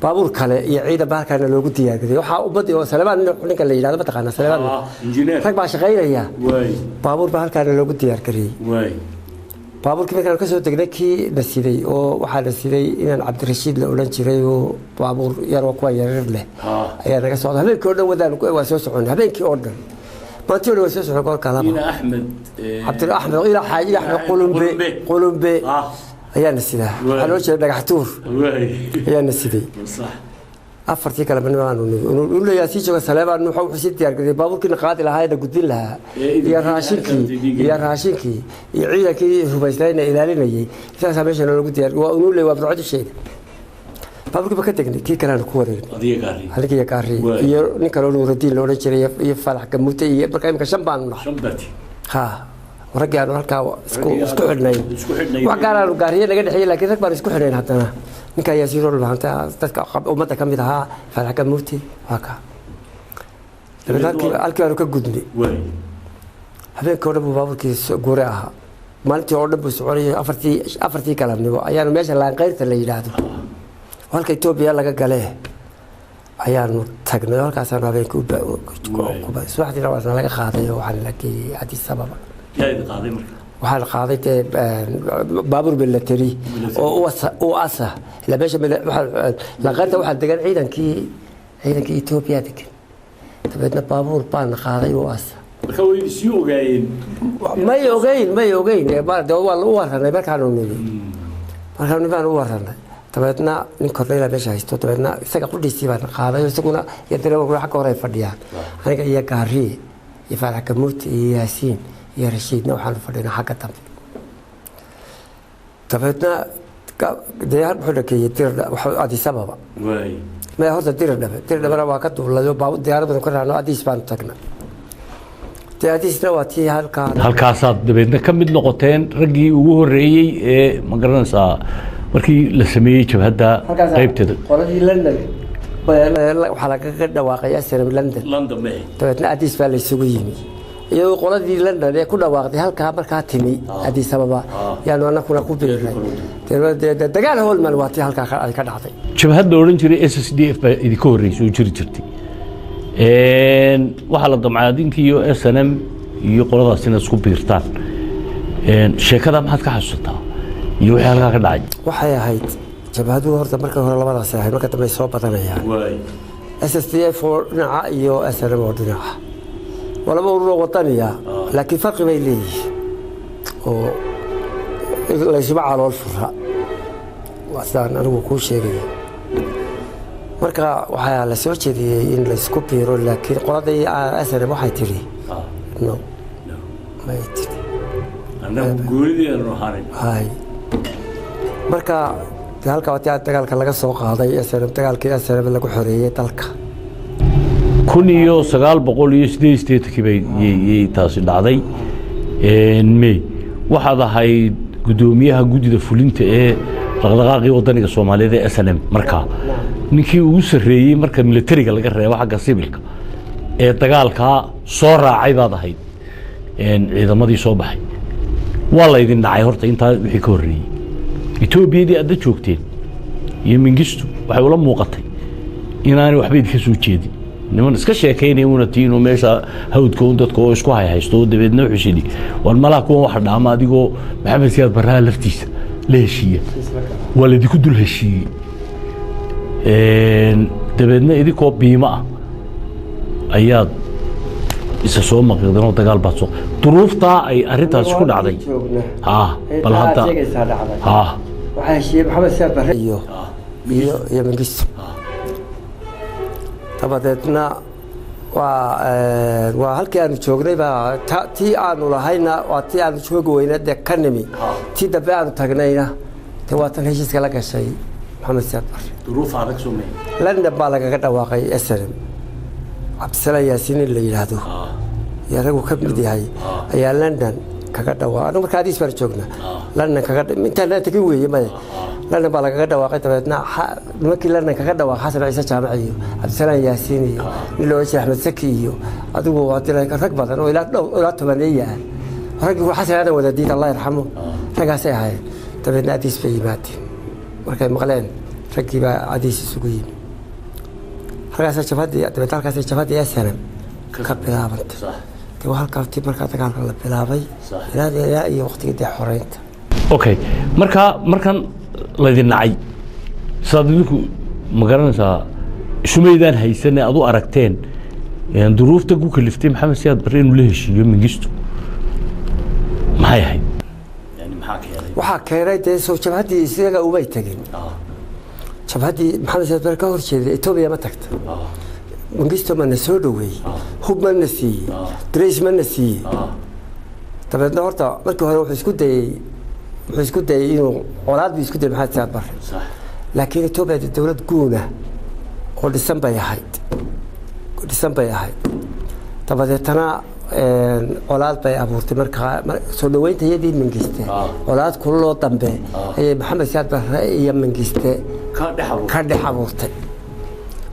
baabuur kale iyo ciidan baa halkaana loogu diyaariyay waxaa ummadii oo Salmaan ninka la yiraahdo mataqaana Salmaan rag baa shaqaynaya baabuur baa halkaana loogu diyaariyay baabuurkii markaan ka soo degnay kii nasiday oo waxaa nasiday inaan Cabdirashiid la oran jiray oo baabuur yar oo kuwa yaryar leh ayaa naga soo habeenkii oo dhan wadaan waa soo socon habeenkii oo dhan maanta oo soo socon goor kala ina Ahmed Cabdiraxmaan ila xaaji Ahmed qulumbe ayaa nasiday waxa loo jeedaa dhagaxtuur ayaa nasiday صح afartii kala banaan uu leeyahay si jooga Salmaan wuxuu si diyaar garay baabuurkii qaadi lahaa gudbin lahaa iyo raashinkii iyo ciidankii hubaysnayna ilaalinayay isaga meesha lagu diyaar waa uu leeyahay burcad sheed baabuurkii ka tagnay kii kale ku wareegay adiga gaari iyo nin kale oo Nuuruddin loo oran jiray iyo Falax Gamuute iyo markaa imka shanbaan ha warqaan halka isku xidhnay wax gaar gaariye laga dhaxay laakiin rag baan isku xidhnay hadana ninka ayaa sii rol lahaanta dadka ummadda kamid ahaa Falax Gamuute waka halkii ka gudbay habeenkii oo dhan baabuurkii guure ahaa maalintii oo dhan buu soconayay afartii galabnimo ayaanu meesha laanqeyrta la yiraahdo halka Itoobiya laga galay ayaanu tagnay halkaasaan habeenkii subaxdii waa laga qaaday oo waxaan la geeyay Addis Ababa waxaan qaaday baabuur military oo asa la meesha laanqeyrta waxaa degan ciidankii Itoobiya degan dabeedna baabuur baan qaaday oo asa marka way si ogaayeen may ogeyn baada waa la waranay markaanu nibaan u waranay dabeedna nin korneyla meesha haysto dabeedna isaga qudhiisii baan qaaday isaguna iyo dareewga xagga hore fadhiyaan aniga iyo gaari iyo Falax Gamuute iyo Yaasiin iyo Rashiidna waxaan fadhinaa xagga dambe dabeedna deegaan wuxuu dhageeyay Addis Ababa ma horta dirdhabe waa ka duulayo baabuur diyaarad badan ku raacno Addis baan tagnay Addisna waa tii halkaasaad dabeedna ka mid noqoteen raggii ugu horeeyay ee ma garanaysaa markii la sameeyay jabhadda qaybteeda qoladii London waxa laga dhawaaqay asar London dabeedna Addis baa la isugu yimi iyo qoladii London ee ku dhawaaqday halka markaa timi Addis Ababa yaanu anakuna ku biiray dagaal howlman waa tii halka ay ka dhacday jabhadda oran jiray SSDF baa idinka horeysay oo jiri jirtay waxa la damcaadinkii iyo SNM iyo qoladaas inay isku biirtaan sheekada maxaad ka xasuusataa iyo wixii halka ka dhacay waxay ahayd jabhadu horta markii hore labadaas ahayd marka dambe soo badanayaan SSDF dhinaca iyo SNM oo dhinaca walaba ururo wadaniya laakiin farqi bay leeyihiin oo la isma calool fura wasaan anigu ku sheegay marka waxaa la soo jeediyay in la isku biiro laakiin qoladii SNM waxay tiri no ma tiri annagu guurideen ruuxarin hay marka halka wataa dagaalka laga soo qaaday SNM dagaalkii SNM lagu xoreeyay dalka 1988 bay taasi dhacday May waxaad ahayd gudoomiyaha gudida fulinta ee dhaqdhaqaaqii wadaniga Soomaaliyeed ee SNM markaa ninkii ugu sareeyay marka militariga laga reebo xagga civilka ee dagaalka soo raacay baad ahayd ciidamadii soo baxay waa la idin dhacay horta inta wixii ka horeeyay Itoobiyadii aad joogteen iyo Mingistu waxay ula muuqatay inaanay waxba idinka soo jeedin niman iska sheekeynay una tiino meesha hawdka dadka oo isku haysto dabeedna wuxuu shidi war malaha kuwa wax dhaama adigoo Maxamed Siyaad Barraa laftiisa la heshiiyay walidi ku dul heshiiyay dabeedna idinkoo biima ah ayaad isa soo maqdeen oo dagaal baad soo duruufta ay arintaas ku dhacday bal hadda waxa heshiiyay Maxamed Siyaad Barraa iyo Mingistu tabadeedna waa halkii aanu joognay baa tii aanu lahayna waa tii aanu joogi weynaa ka nimi tii dambe aanu tagnayna waa tan heshiiska la gashay Maxamed Siyaad Barre duruuf adag soo meey London baa lagaga dhawaaqay SNM Cabdisalaam Yaasiin la yiraahdo يا رجل كم بدي هاي يا لندن كقدر وأنا مركز حديث برجوجنا لندن كقدر أنت لا تقوي ما لندن بالك كقدر وقت بدنا ممكن لندن كقدر وحسن عيسى جامعي عبد السلام ياسيني اللي هو أحمد زكي أدوه وعطينا كركبة أنا ولا تمنية رجل حسن هذا ولدي الله يرحمه رجع ساعة تبدنا حديث في مات مركز مغلين ركب حديث سقيم رجع شفادي تبدأ رجع شفادي يا سلام كبلا بنت صح وهالكاف تي marka dagaalka la bilaabay ilaa iyo waqtigii xoreynta okay markan la idin nacay saadinku ma garanaysaa shumeydaan haysan aad u aragteen duruufta ku kaliftay maxamed siyaad barre inuu la heshiiyo mingisto maxay ahayd yani maxaa keenay waxa keenay dee soo jabhadii isaga uma tagin jabhadii maxamed siyaad barre ka hor jeeday Itoobiya ma tagta منجستو من السودوي هو من السي دريس من السي طبعا نهارتا مركو هروح يسكت إنه أولاد بيسكت المحل ساعات برا صح لكن توبة الدولة جونة قد السنبا يحيد طبعا تنا أولاد بي أبورت مركا سودوين تيجي منجستة أولاد كله تنبه هي محمد سعد برا هي منجستة كارد حبورت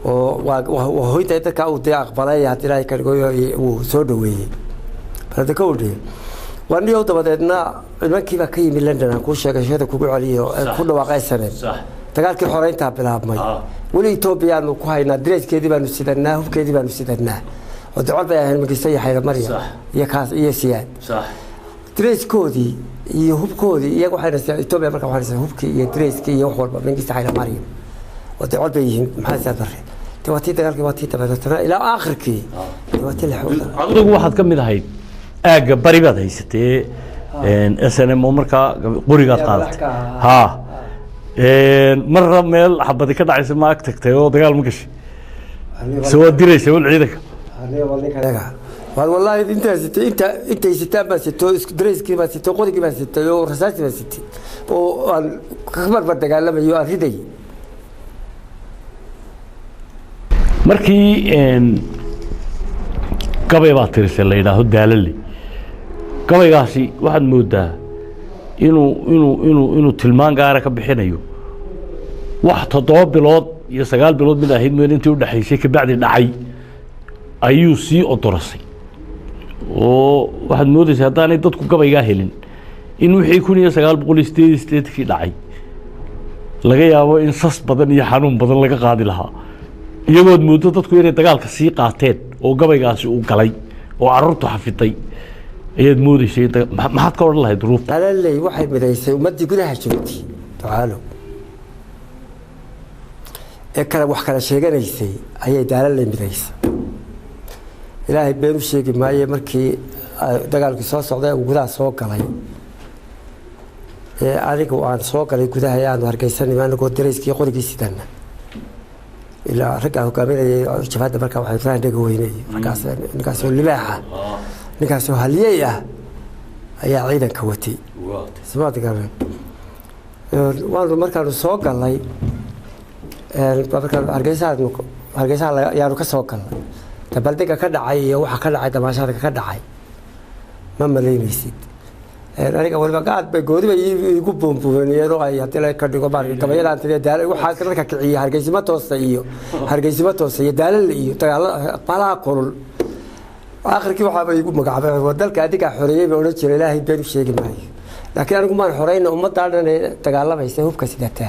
وهويته dadka uu deeq balay hadii ka dhigo uu soo dhaweeyay barada ka wadi waniyo dabadeedna ilmakiiba ka yimid London ku sheegashada kugu celiyo ku dhawaaqaysanay dagaalkii xoreynta bilaabmay wali Itoobiya aanu ku haynaa dreeskeedii baanu sidanaa hubkeedii baanu sidanaa oo dacwad bay ahayn magistay xayra Maryam iyo kaas iyo siyaad صح dreeskoodii iyo hubkoodii iyagu waxay Itoobiya markaa waxay hubkii iyo dreeskii iyo wax walba magistay xayra Maryam ودعوت بيهم محل سافر تواتي دقالك تواتي تبادلتنا إلى آخر كي تواتي الحوض adigu waxaad ka mid ahayd aaga bari baad haysatay SNM marka qorigaad qaadatay ha marra meel xabadi ka dhacaysa ma ag tagtay oo dagaal ma gashay soo diraysa wal ciidanka والله انت ستة بس دريس كي بس قولي كي بس ورسالتي بس وكبر بدك على ما يؤريدي markii gabay baa tirisay la yiraahdo daalali gabaygaasi waxaad moodaa inuu tilmaan gaar ah ka bixinayo wax 7 bilood iyo 9 bilood mid ahayd meel intii u dhaxaysay ka bacdi dhacay ayuu sii odorasay oo waxaad moodaysaa haddaanay dadku gabaygaa helin in wixii 1988 kii dhacay laga yaabo in sas badan iyo xanuun badan laga qaadi lahaa iyagoo muddo dadku inay dagaalka sii qaateen oo gabaygaasi uu galay oo carruurtu xafiday ayaad moodaysay maxaad ka oran lahayd duruuf daalay waxay midaysay ummadii gudaha joogtay tacaalo kala wax kala sheeganaysay ayay daalay midaysay ilaahay been u sheegi maayo markii dagaalkii soo socday uu gudaha soo galay anigu aan soo galay gudaha ayaan hargeysanay anagoo dareyskii qorigii sidana إلا رجع وكاميرا شفاده مركا waxay faan dhaga weynay markaas oo libaaxa ninkaas oo haliyay ayaa ciidanka watay sababta garan waan markaan soo galay markaan hargeysa ayaanu ka soo galay tabaldega ka dhacay iyo waxa ka dhacay damaashada ka dhacay ma maleynaysid aniga waliba qaad bay goodiba igu boombooniyeen oo ay hadii ka dhigo baan gabayada inta daal waxa dadka kiciya hargeysima toosa iyo daalal iyo dagaal bala kulul aakhirkii waxa igu magacaabay wadalka adiga xoreeyay oo la jiray ilaahay been sheegi maayo laakiin anigu ma xoreeyna ummadda dhan dagaalamaysa hubka sidata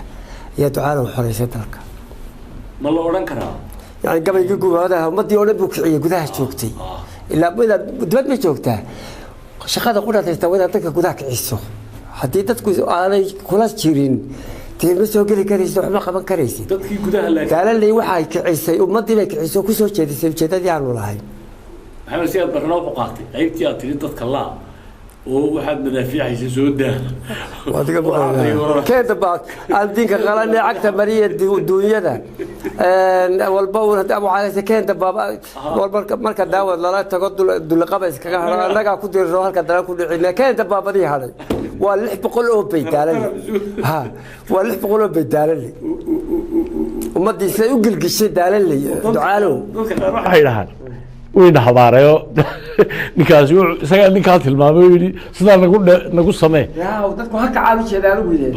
iyo ducada xoreeyay dalka ma la oran karaa yani gabayga gudaha ummadii oo dhan buu kiciyay gudaha joogtay ilaa dibad ma joogtaa shaqada qudhaataysta wada dadka gudaha kiciso hadii dadku aanay kula jirin tiima soo gali karayso waxba qaban karaysid dadkii gudaha la daalay waxay kicisay ummadii bay kiciso ku soo jeedisay ujeedadii aanu lahayn maxamed siyaad barnaa u qaatay qaybtii aad tiri dadka la oo waxaad madaafiicaysa soo daa wadiga baqay keeda baa aldinka qalanay cagta mariya duunyada walba uu abu caaisha keenta baaba walba marka daawad lala tago dul qabays kaga haro anaga ku dirro halka dal ku dhicina keenta baabadii haday waa 600 oo beydaalay ha waa 600 oo beydaalay ummadii say u gilgishay daalay ducaalo waxay dhahaan wayna habaarayo ninkaasi isaga ninkaa tilmaamay yidhi sidaa nagu samee dadku ha kacaabi jeedaan ugu yidhi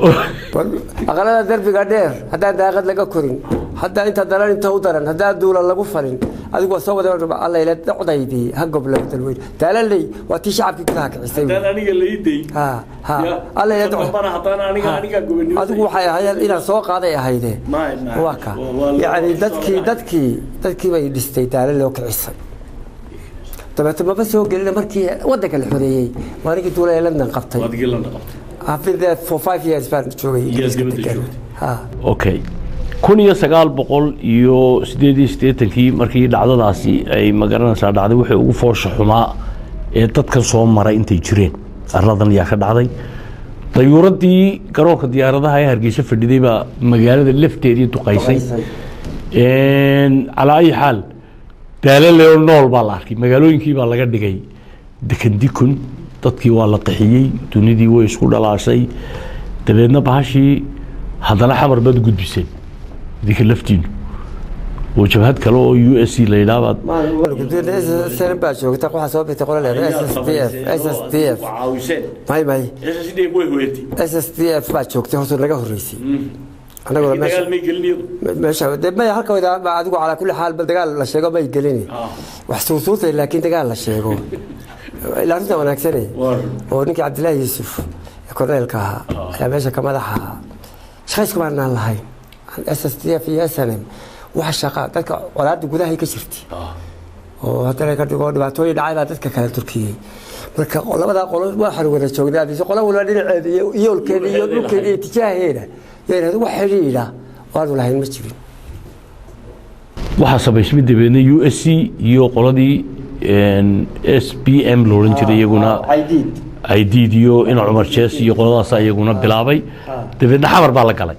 aqalada darbiga dheer haddaan daaqad laga korin haddaan inta daran inta u daran haddaan duula lagu falin adigu waa soo wada alla ila docdaydii ha gobla dalweyn taalaley waa tii shacabkii gudaha kicisay haddaan aniga layday alla ila docdana haddaan aniga gobonimo adigu waxay ahayd inaan soo qaaday ahayde waa ka yani dadkii bay dhistay taalaley oo kicisay dabeetna maba soo gelina markii waddanka la xoreeyey waanigii duulay London qabtay I've been there for 5 years baan joogay okay 1988 markii dhacdadaasi ay magaranaysaa dhacday wixii ugu foosha xumaa ee dadkan soo maray intay jireen arladan ayaa ka dhacday dayuuradii garoonka diyaaradaha ee Hargeysa fadhiday baa magaalada lafteedii duqaysay على أي حال دالله نول بالاركي مقالوينكي بaa laga dhigay dekandikun dadkii waa la qixiyay dunidii way isku dhalaashay dabeedna baashii hadana xamar bad gudbisay dika laftiin oo jabhad kale oo USC la yiraahdo سنبا joogta waxa soo bitay qolada SSDF may SSDF way hoyatay SSDF baa joogtay horta laga horeysay anagu meesha ma halka wada adigu ala kulli xaal bal dagaal la sheego may gelini wax suusuutay laakiin dagaal la sheego ilaa inta wanaagsan oo ninka Cabdullaahi Yuusuf korneelka ayaa meesha ka madaxa shaqo ma lahayn SSDF iyo SNM wax shaqa dadka walaad gudaha ka jirtay oo hadda ka dhigo dhibaatooyin dhacay dadka kala Turkiye marka labada qolo waxa wada joognaadii qolo wala dhinaceed iyo yoolkeeda iyo dhulkeeda iyo tijaaheeda yeeladu wax xiriira waanu lahayn ma jirin waxa sabaysmay dibadna USC iyo qoladii SPM loolan jiray iyaguna IDD iyo in Umar Jees iyo qoladaas iyaguna bilaabay dibadna xamar baa la galay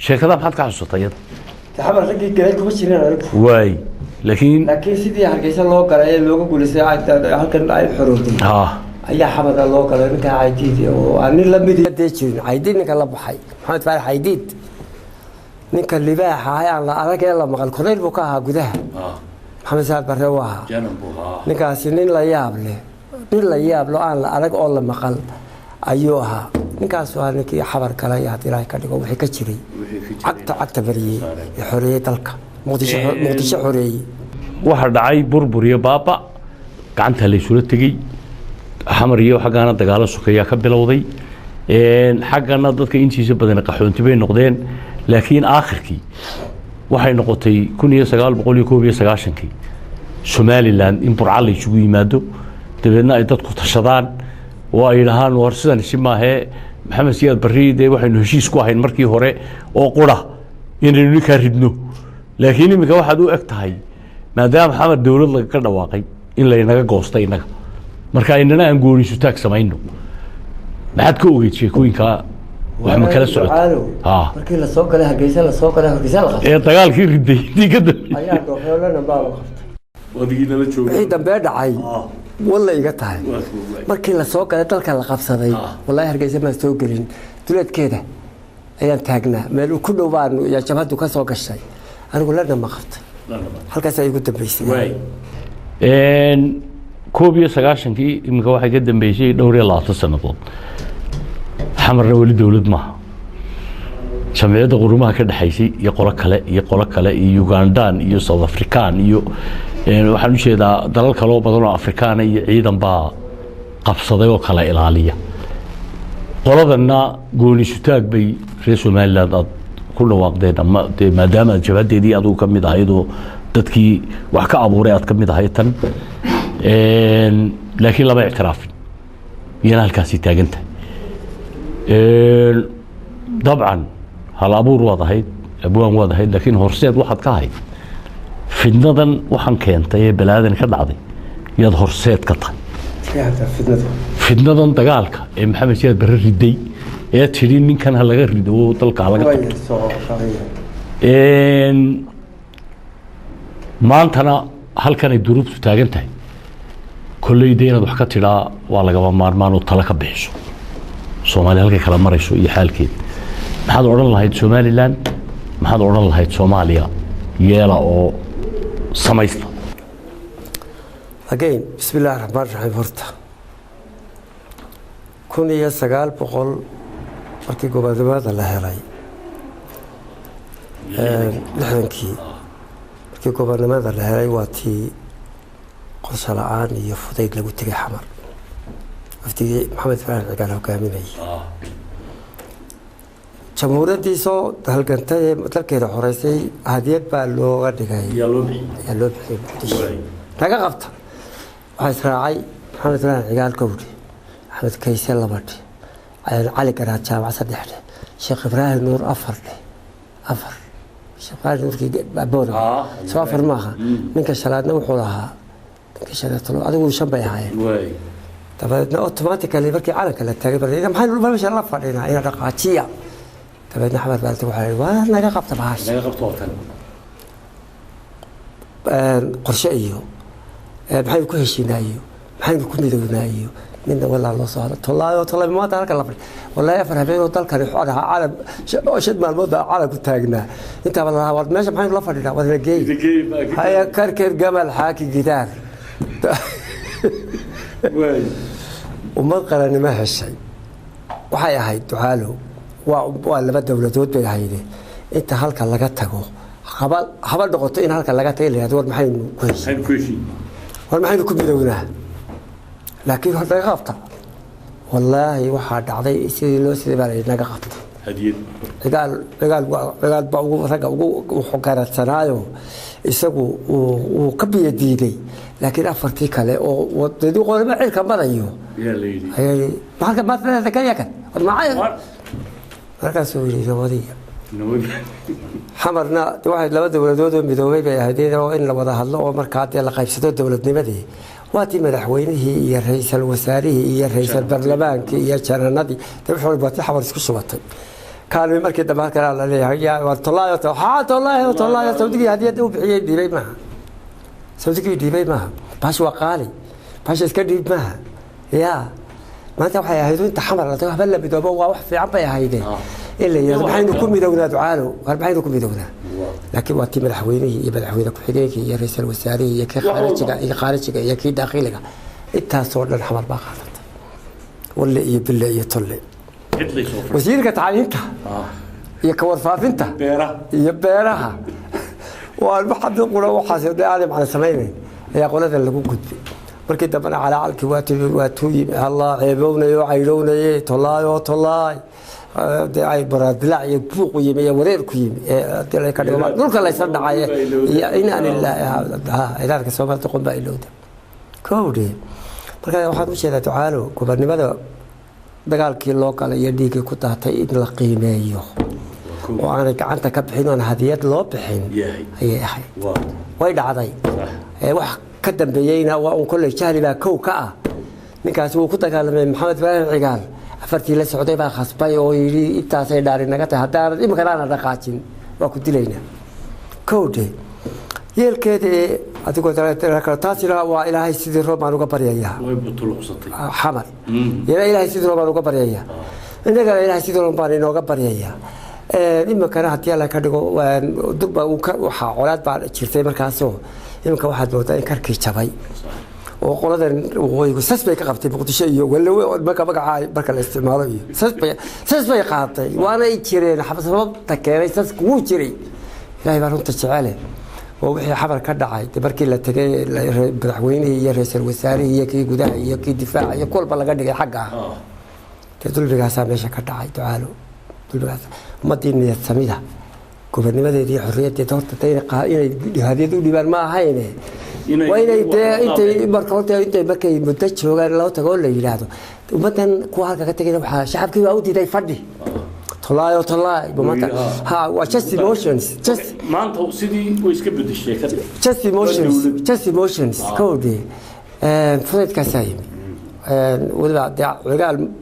sheekada maxaad ka xusutay xamar ragii galay kuma jireen way laakiin sidii Hargeysa loo galay looga guuleystay halkan ay xorootay ayaa xabada loo galay ninka IDD oo aan la mid jirin IDD ninka la baxay maxamed faarax IDD ninka libaaxa ayaan la arag ee la maqal korneyl buu ka ahaa gudaha maxamed saad barre waa ninkaasi nin la yaab leh aan la arag oo la maqal ayuu ahaa ninkaas waa ninkii xabar kale iyo Ilaahay ka dhigo wixii ka jiray cagta bariyay ee xoreeyay dalka muqdisho xoreeyay waxa dhacay burbur iyo baaba gacanta la isula tagay xamar iyo xaqana dagaal suuqaya ka bilowday xaqana dadka intiisa badan qaxoonti bay noqdeen laakiin aakhirkii waxay noqotay 1991 Somaliland in Burca la isugu yimaado dabeedna ay dadku tashadaan oo ay yiraahdaan war sidan simaahe maxamed siyaad bariide waxaynu heshiis ku ahayn markii hore oo qura inaynu ka ridno laakiin imika waxaad u eg tahay maadaama xamar dawlad laga ka dhawaaqay in la inaga goostay inaga marka inana aan goonisu taag sameeyno maxaad ka ogeyd sheekooyinka wax ma kala socoto markii la soo galay Hargeysa la qabtay dagaalkii riday digada ayaa dooxoolana baa la qabtay wadigiina la joogay wixii dambe dhacay walla iga tahay markii la soo galay dalka la qabsaday wallahi Hargeysa ma soo galin duleedkeeda ayaan taagnaa meel ku dhowaan iyo jabhadu ka soo gashay anigu la ma qabtay halkaas ay ugu dambeysay koob iyo 90kii imika waxay ka dambeysay dhowr iyo 20 sanadood xamarna wali dawlad ma jamciyadda qurumaha ka dhaxaysay iyo qolo kale iyo Ugandan iyo South African iyo waxaan u jeedaa dalal kale oo badan oo Afrikaan iyo ciidan baa qabsaday oo kala ilaaliya qoladana gooni sutaag bay reer Somaliland ku dhawaaqdeen ama maadaama jabadeedii adu ka mid ahayd oo dadkii wax ka abuuray aad ka mid ahayd tan laakiin laba ictiraafin iyana halkaasi taagantay dabcan hal abuur wada ahayd abwaan wada ahayd laakiin horseed waxaad ka ahayd fidnadan waxaan keentay ee balaadan ka dhacday yaad horseed ka tahay fidnadan dagaalka ee maxamed siyaad barre riday ee tiri ninkan laga rido oo dalka laga maantana halkan ay duruubtu taagan tahay kollayda inaad wax ka tiraa waa lagaba maarmaan oo tala ka bixiso Soomaaliya halkay kala marayso iyo xaalkeed maxaad oran lahayd Somaliland maxaad oran lahayd Soomaaliya yeela oo samaysta again bismillahi raxmaani raxiim horta 1900 markii gobonimada la helay lixdankii markii gobonimada la helay waa tii qorshe la'aan iyo fudayd lagu tegay xamar wafdigii maxamed ibraahim cigaal hogaaminayay jamhuuriyaddii soo halgantay ee dalkeeda xoreysay hadiyad baa looga dhigay yaa loo bixiyey muqdisho naga qabta waxaa israacay maxamed ibraahim cigaal gowdhi axmed kayse labadhi cali garaad jaamac saddexdhe sheekh ibraahim nuur afardhe sheekh ibraahim nuurkii boona soo afar maaha ninka shanaadna wuxuu lahaa ninka shanaad adigu 5 bay ahaayeen dabadeedna automatically markii calanka la taagay barnaamijka maxay meesha la fadhinaa ina dhaqaajiya dabadeedna xamar baalta waxaa yidhi waa naga qabta bahaash naga qabto watan qorshe iyo maxaynu ku heshiinaayo maxaynu ku midownaayo midna walaa loo soo hada tolaayo maanta halka la fadhi wallaahi afar habeen oo dalkani xoog ahaa calam shad maalmood baa calanku taagnaa intaaba la war meesha maxaynu la fadhinaa wadana geey haya karkeed gamal xaaki gidaar ummad qaranimo heshay waxay ahayd ducaalow waa laba dowladood bay ahaydeen inta halka laga tago haba noqoto in halka laga tago war maxaynu ku heshiin war maxaynu ku midownaa laakiin horta naga qabta wallaahi waxaa dhacday sidii loo sidii baa naga qabta hadiyad cigaal baa ugu ragga ugu xogaaradsanaayo isagu uu ka biyo diiday laakiin afartii kale oo wadadii qolama cirka marayo yaa leeyahay marka maanta ka yakan macay markaasuu yidhi nabadiya xamarna waxay laba dowladood oo midoobay bay ahaydeen oo in la wada hadlo oo markaa dee la qaybsado dowladnimadii waa tii madaxweynihii iyo ra'iisul wasaarihii iyo ra'iisul baarlamaankii iyo jananadii wuxuu baatay xamar isku subatay kaalmay markii dambe halkan la leeyahay yaa tolaayo sawdigii hadiyada u bixiyay dhiibay maaha sawdigii dhiibay maaha baash waa qaali baash iska dhiib maaha yaa maanta waxay ahayd inta xamar la tago habal la midoobo waa wax fiican bay ahaydeen إلا إذا محين كم يدونا دعاله محين كم يدونا لكن وقت مدحوينه يبدحوينك وحديك يا رئيس الوزراء يا كي خارجك يا كي داخلك أنت صورنا الحمر باقالت ولا يبلا يطلع وزيرك تعليمك يا كورفاف أنت يا بيرها والمحد يقول وحاسب ده عالم على سمينه يا قولة اللي كنت مركز دبنا على عالك واتوي الله عيبونا يعيلونا طلاي ay baradilaa iyo buuq u yimi wareer ku yimi ee ka dhigo dhulka la isla dhacay inaan ilaahay ilaahka Soomaaliya qomba ilowda koowde marka waxaan u jeedaa ducaalo gobernimada dagaalkii loo galay iyo dhiigii ku daatay in la qiimeeyo oo aan gacanta ka bixin oo hadiyad loo bixin ayay ahayd way dhacday wax ka dambeeyayna waa uu kulay jahli baa kow ka ah ninkaas uu ku dagaalamay maxamed ibraahim cigaal afartii la socday baa khasbay oo yiri intaasay dhaari naga tahay hadaan imika aan dhaqaajin waa ku dilayna koowde yeelkeeda adigoo taasina waa ilaahay sidii roomaan uga baryayaa way butuluqsatay xamar ilaahay sidii roomaan uga baryayaa inaga ilaahay sidii roomaan inooga baryayaa imika hadii la ka dhigo dubba waxa colaad baa jirtay markaasoo imika waxaad moodaa in karkii jabay oo qoladan waygu sasbay ka qabtay muqdisho iyo walaw marka la isticmaalo iyo sasbay qaatay waana ay jireen xabasabta keenay sas ku jiray ilaahay baa runta jecel oo wixii xabar ka dhacay markii la tagay madaxweynihii iyo ra'iisul wasaarihii iyo kii gudaha iyo kii difaaca iyo kulba laga dhigay xagga dulbigaas meesha ka dhacay ducaalo dulbigaas ummadii niyad samida gobernnimadeedii xorriyadeeda horta inay hadiyad u dhibaan ma ahayne وإني أنت مركوت أنت مركي مدة شوغان لو تقول لي هذا ومثلا كوارك كتير وح شعب كي أودي ده يفدي طلع بمثلا ها وجست emotions just ما أنت سيدي ويسكبد الشيء كده just emotions كودي فريد كسايم وده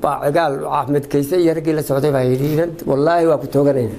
عقال أحمد كيسي يرجع للسعودية بعيدين والله وقت توجنين